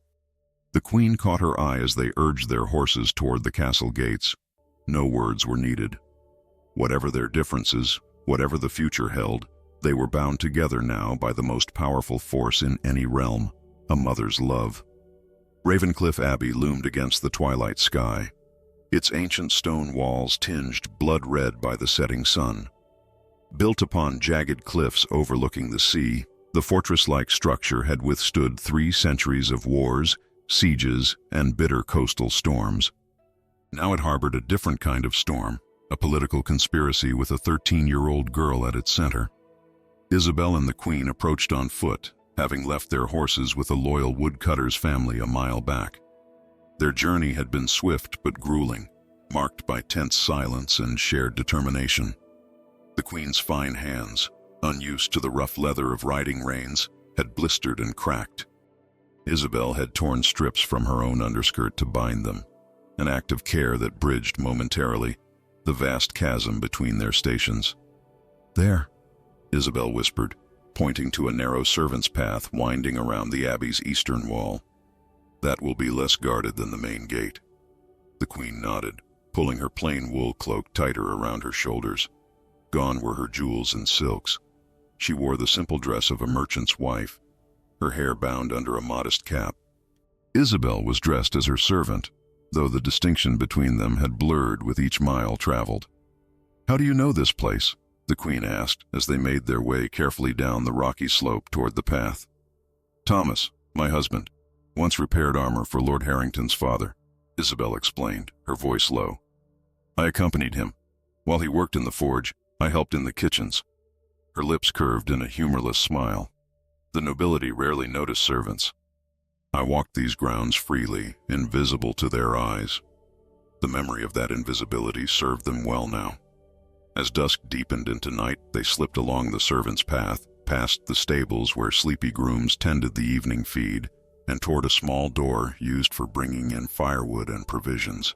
The queen caught her eye as they urged their horses toward the castle gates. No words were needed. Whatever their differences, whatever the future held, they were bound together now by the most powerful force in any realm, a mother's love. Ravencliff Abbey loomed against the twilight sky, its ancient stone walls tinged blood-red by the setting sun. Built upon jagged cliffs overlooking the sea, the fortress-like structure had withstood 3 centuries of wars, sieges, and bitter coastal storms. Now it harbored a different kind of storm, a political conspiracy with a 13-year-old girl at its center. Isabel and the Queen approached on foot, having left their horses with a loyal woodcutter's family a mile back. Their journey had been swift but grueling, marked by tense silence and shared determination. The Queen's fine hands, unused to the rough leather of riding reins, had blistered and cracked. Isabel had torn strips from her own underskirt to bind them, an act of care that bridged momentarily the vast chasm between their stations. "There," Isabel whispered, pointing to a narrow servants' path winding around the abbey's eastern wall. "That will be less guarded than the main gate." The Queen nodded, pulling her plain wool cloak tighter around her shoulders. Gone were her jewels and silks. She wore the simple dress of a merchant's wife, her hair bound under a modest cap. Isabel was dressed as her servant, though the distinction between them had blurred with each mile traveled. "How do you know this place?" the Queen asked as they made their way carefully down the rocky slope toward the path. "Thomas, my husband, once repaired armor for Lord Harrington's father," Isabel explained, her voice low. "I accompanied him. While he worked in the forge, I helped in the kitchens." Her lips curved in a humorless smile. The nobility rarely noticed servants. "I walked these grounds freely, invisible to their eyes." The memory of that invisibility served them well now. As dusk deepened into night, they slipped along the servants' path, past the stables where sleepy grooms tended the evening feed, and toward a small door used for bringing in firewood and provisions.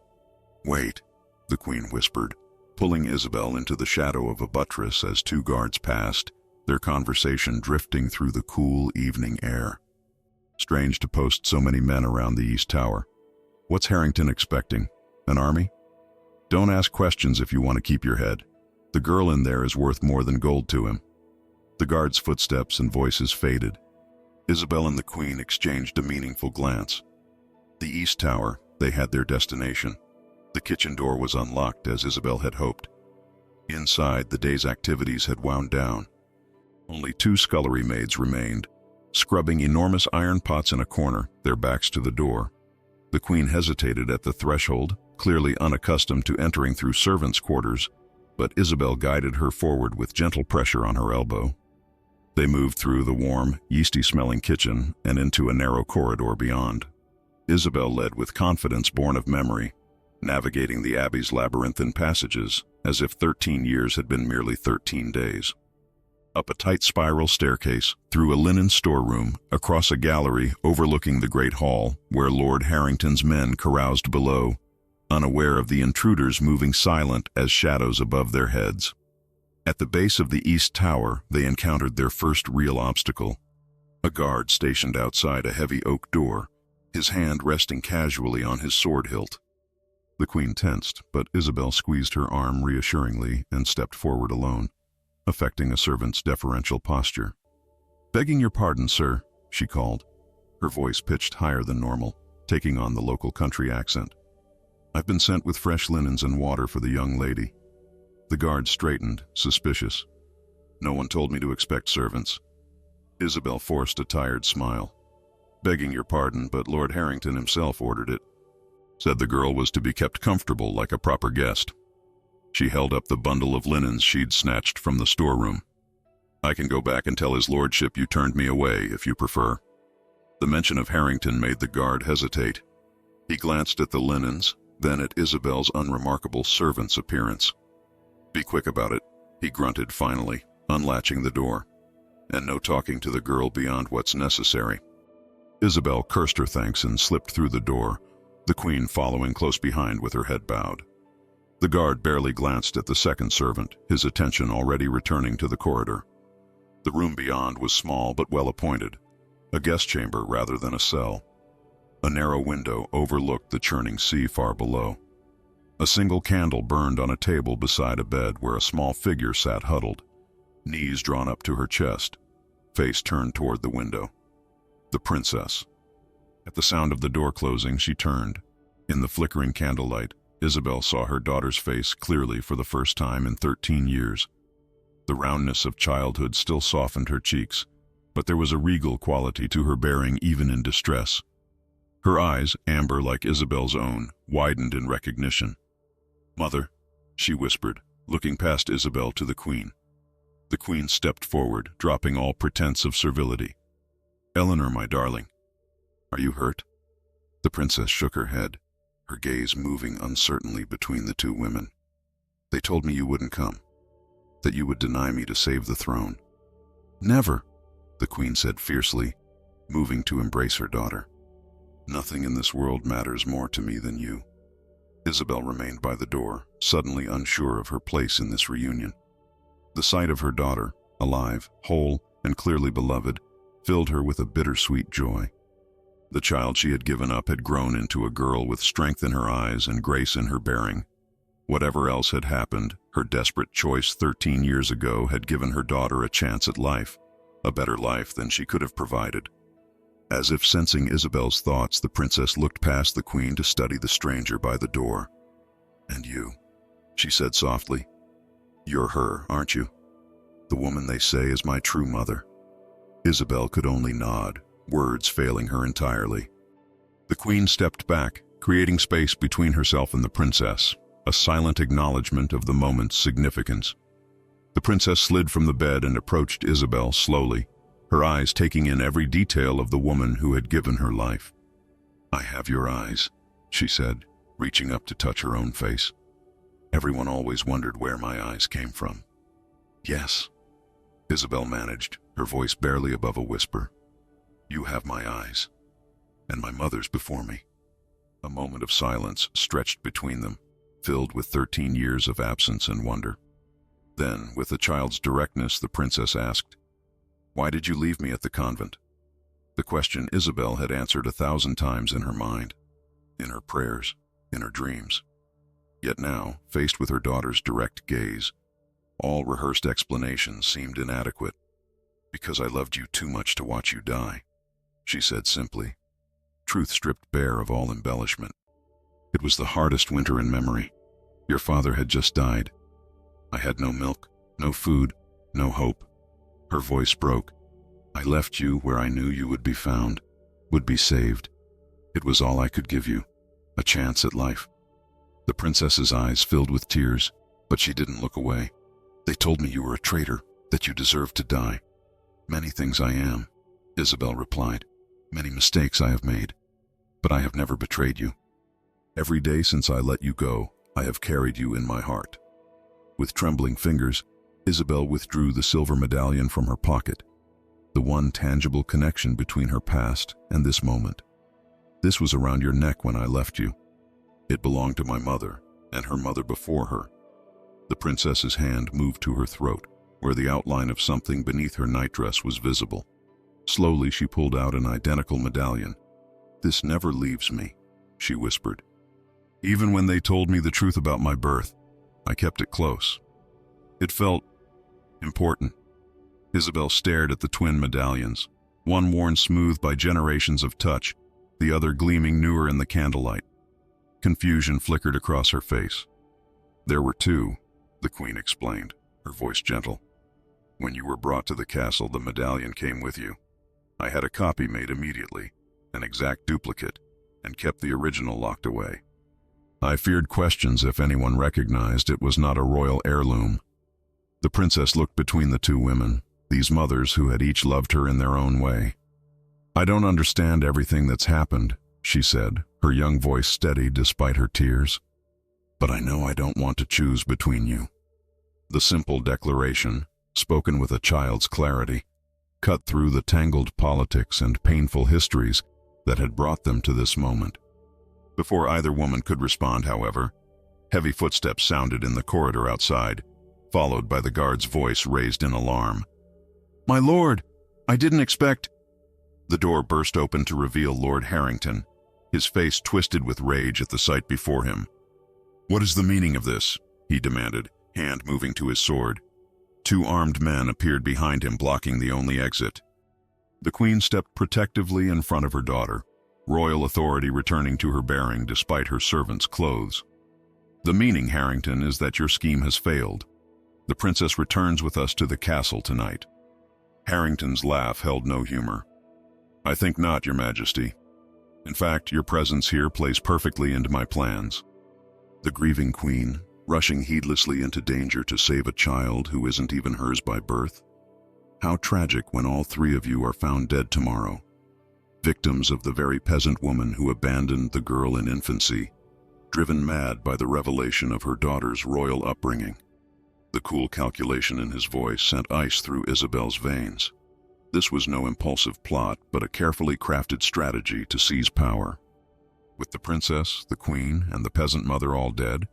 "Wait," the Queen whispered, pulling Isabel into the shadow of a buttress as 2 guards passed, their conversation drifting through the cool evening air. "Strange to post so many men around the East Tower. What's Harrington expecting? An army? Don't ask questions if you want to keep your head. The girl in there is worth more than gold to him." The guards' footsteps and voices faded. Isabel and the Queen exchanged a meaningful glance. The East Tower, they had their destination. The kitchen door was unlocked as Isabel had hoped. Inside, the day's activities had wound down. Only 2 scullery maids remained, scrubbing enormous iron pots in a corner, their backs to the door. The Queen hesitated at the threshold, clearly unaccustomed to entering through servants' quarters, but Isabel guided her forward with gentle pressure on her elbow. They moved through the warm, yeasty-smelling kitchen and into a narrow corridor beyond. Isabel led with confidence born of memory, navigating the Abbey's labyrinthine passages as if 13 years had been merely 13 days. Up a tight spiral staircase, through a linen storeroom, across a gallery overlooking the great hall where Lord Harrington's men caroused below, unaware of the intruders moving silent as shadows above their heads. At the base of the East Tower, they encountered their first real obstacle. A guard stationed outside a heavy oak door, his hand resting casually on his sword hilt. The Queen tensed, but Isabel squeezed her arm reassuringly and stepped forward alone, affecting a servant's deferential posture. "Begging your pardon, sir," she called, her voice pitched higher than normal, taking on the local country accent. "I've been sent with fresh linens and water for the young lady." The guard straightened, suspicious. "No one told me to expect servants." Isabel forced a tired smile. "Begging your pardon, but Lord Harrington himself ordered it. Said the girl was to be kept comfortable like a proper guest." She held up the bundle of linens she'd snatched from the storeroom. "I can go back and tell his lordship you turned me away, if you prefer." The mention of Harrington made the guard hesitate. He glanced at the linens, then at Isabel's unremarkable servant's appearance. "Be quick about it," he grunted finally, unlatching the door. "And no talking to the girl beyond what's necessary." Isabel cursed her thanks and slipped through the door, the queen following close behind with her head bowed. The guard barely glanced at the second servant, his attention already returning to the corridor. The room beyond was small but well appointed, a guest chamber rather than a cell. A narrow window overlooked the churning sea far below. A single candle burned on a table beside a bed where a small figure sat huddled, knees drawn up to her chest, face turned toward the window. The princess. At the sound of the door closing, she turned. In the flickering candlelight, Isabel saw her daughter's face clearly for the first time in 13 years. The roundness of childhood still softened her cheeks, but there was a regal quality to her bearing even in distress. Her eyes, amber like Isabel's own, widened in recognition. "Mother," she whispered, looking past Isabel to the queen. The queen stepped forward, dropping all pretense of servility. "Eleanor, my darling, are you hurt?" The princess shook her head, her gaze moving uncertainly between the two women. "They told me you wouldn't come, that you would deny me to save the throne." "Never," the queen said fiercely, moving to embrace her daughter. "Nothing in this world matters more to me than you." Isabel remained by the door, suddenly unsure of her place in this reunion. The sight of her daughter, alive, whole, and clearly beloved, filled her with a bittersweet joy. The child she had given up had grown into a girl with strength in her eyes and grace in her bearing. Whatever else had happened, her desperate choice 13 years ago had given her daughter a chance at life, a better life than she could have provided. As if sensing Isabel's thoughts, the princess looked past the queen to study the stranger by the door. "And you," she said softly. "You're her, aren't you? The woman they say is my true mother." Isabel could only nod, words failing her entirely. The queen stepped back, creating space between herself and the princess, a silent acknowledgement of the moment's significance. The princess slid from the bed and approached Isabel slowly, her eyes taking in every detail of the woman who had given her life. "I have your eyes," she said, reaching up to touch her own face. "Everyone always wondered where my eyes came from." "Yes," Isabel managed, her voice barely above a whisper. "You have my eyes, and my mother's before me." A moment of silence stretched between them, filled with 13 years of absence and wonder. Then, with a child's directness, the princess asked, "Why did you leave me at the convent?" The question Isabel had answered 1,000 times in her mind, in her prayers, in her dreams. Yet now, faced with her daughter's direct gaze, all rehearsed explanations seemed inadequate. "Because I loved you too much to watch you die," she said simply, truth stripped bare of all embellishment. "It was the hardest winter in memory. Your father had just died. I had no milk, no food, no hope." Her voice broke. "I left you where I knew you would be found, would be saved. It was all I could give you, a chance at life." The princess's eyes filled with tears, but she didn't look away. "They told me you were a traitor, that you deserved to die." "Many things I am," Isabel replied. "Many mistakes I have made, but I have never betrayed you. Every day since I let you go, I have carried you in my heart." With trembling fingers, Isabel withdrew the silver medallion from her pocket, the one tangible connection between her past and this moment. "This was around your neck when I left you. It belonged to my mother, and her mother before her." The princess's hand moved to her throat, where the outline of something beneath her nightdress was visible. Slowly she pulled out an identical medallion. "This never leaves me," she whispered. "Even when they told me the truth about my birth, I kept it close. It felt important." Isabel stared at the twin medallions, one worn smooth by generations of touch, the other gleaming newer in the candlelight. Confusion flickered across her face. "There were two," the queen explained, her voice gentle. "When you were brought to the castle, the medallion came with you. I had a copy made immediately, an exact duplicate, and kept the original locked away. I feared questions if anyone recognized it was not a royal heirloom." The princess looked between the two women, these mothers who had each loved her in their own way. "I don't understand everything that's happened," she said, her young voice steady despite her tears. "But I know I don't want to choose between you." The simple declaration, spoken with a child's clarity, cut through the tangled politics and painful histories that had brought them to this moment. Before either woman could respond, however, heavy footsteps sounded in the corridor outside, followed by the guard's voice raised in alarm. "My lord, I didn't expect—" The door burst open to reveal Lord Harrington, his face twisted with rage at the sight before him. "What is the meaning of this?" he demanded, hand moving to his sword. Two armed men appeared behind him, blocking the only exit. The queen stepped protectively in front of her daughter, royal authority returning to her bearing despite her servant's clothes. "The meaning, Harrington, is that your scheme has failed. The princess returns with us to the castle tonight." Harrington's laugh held no humor. "I think not, Your Majesty. In fact, your presence here plays perfectly into my plans." The grieving queen, rushing heedlessly into danger to save a child who isn't even hers by birth? How tragic when all three of you are found dead tomorrow, victims of the very peasant woman who abandoned the girl in infancy, driven mad by the revelation of her daughter's royal upbringing. The cool calculation in his voice sent ice through Isabel's veins. This was no impulsive plot, but a carefully crafted strategy to seize power. With the princess, the queen, and the peasant mother all dead,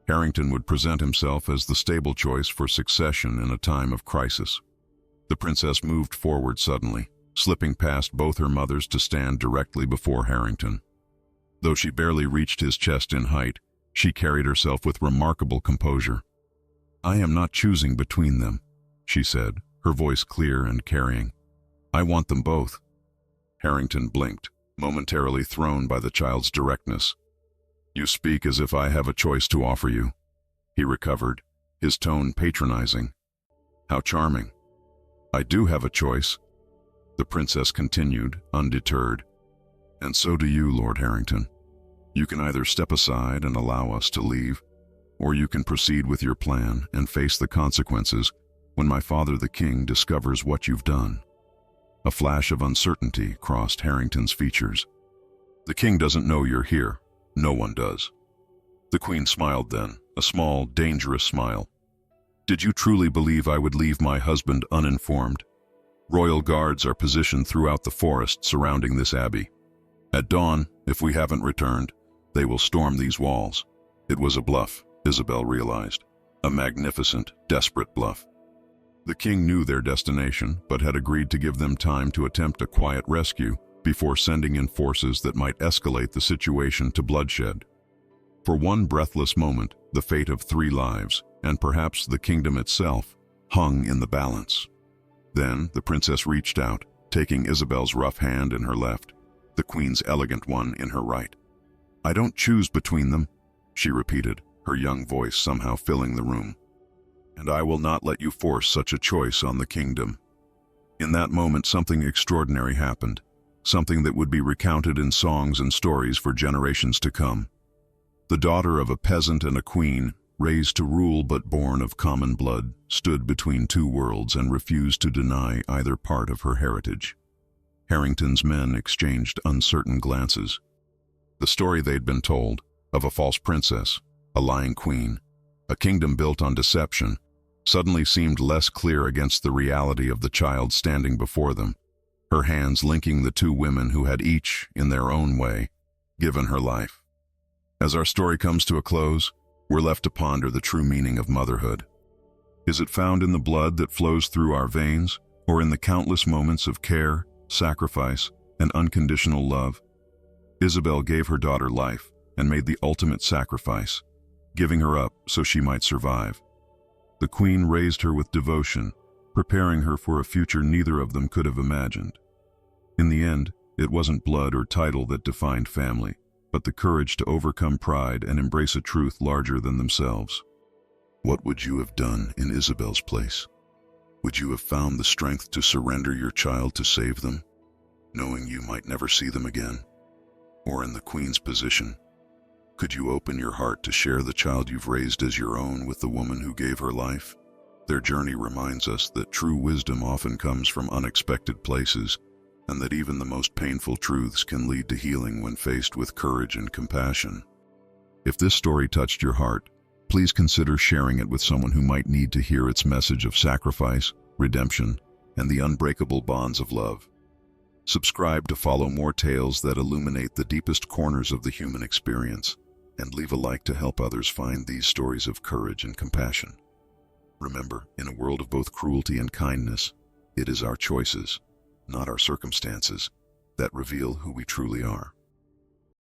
Harrington would present himself as the stable choice for succession in a time of crisis. The princess moved forward suddenly, slipping past both her mothers to stand directly before Harrington. Though she barely reached his chest in height, she carried herself with remarkable composure. "I am not choosing between them," she said, her voice clear and carrying. "I want them both." Harrington blinked, momentarily thrown by the child's directness. "You speak as if I have a choice to offer you," he recovered, his tone patronizing. "How charming." "I do have a choice," the princess continued, undeterred. "And so do you, Lord Harrington. You can either step aside and allow us to leave, or you can proceed with your plan and face the consequences when my father the king discovers what you've done." A flash of uncertainty crossed Harrington's features. "The king doesn't know you're here. No one does." The queen smiled then, a small, dangerous smile. "Did you truly believe I would leave my husband uninformed? Royal guards are positioned throughout the forest surrounding this abbey. At dawn, if we haven't returned, they will storm these walls." It was a bluff, Isabel realized. A magnificent, desperate bluff. The king knew their destination, but had agreed to give them time to attempt a quiet rescue before sending in forces that might escalate the situation to bloodshed. For one breathless moment, the fate of 3 lives, and perhaps the kingdom itself, hung in the balance. Then the princess reached out, taking Isabel's rough hand in her left, the queen's elegant one in her right. "I don't choose between them," she repeated, her young voice somehow filling the room. "And I will not let you force such a choice on the kingdom." In that moment, something extraordinary happened, something that would be recounted in songs and stories for generations to come. The daughter of a peasant and a queen, raised to rule but born of common blood, stood between two worlds and refused to deny either part of her heritage. Harrington's men exchanged uncertain glances. The story they'd been told, of a false princess, a lying queen, a kingdom built on deception, suddenly seemed less clear against the reality of the child standing before them, her hands linking the two women who had each, in their own way, given her life. As our story comes to a close, we're left to ponder the true meaning of motherhood. Is it found in the blood that flows through our veins, or in the countless moments of care, sacrifice, and unconditional love? Isabel gave her daughter life and made the ultimate sacrifice, giving her up so she might survive. The queen raised her with devotion, preparing her for a future neither of them could have imagined. In the end, it wasn't blood or title that defined family, but the courage to overcome pride and embrace a truth larger than themselves. What would you have done in Isabel's place? Would you have found the strength to surrender your child to save them, knowing you might never see them again? Or in the queen's position, could you open your heart to share the child you've raised as your own with the woman who gave her life? Their journey reminds us that true wisdom often comes from unexpected places, and that even the most painful truths can lead to healing when faced with courage and compassion. If this story touched your heart, please consider sharing it with someone who might need to hear its message of sacrifice, redemption, and the unbreakable bonds of love. Subscribe to follow more tales that illuminate the deepest corners of the human experience, and leave a like to help others find these stories of courage and compassion. Remember, in a world of both cruelty and kindness, it is our choices, not our circumstances, that reveal who we truly are.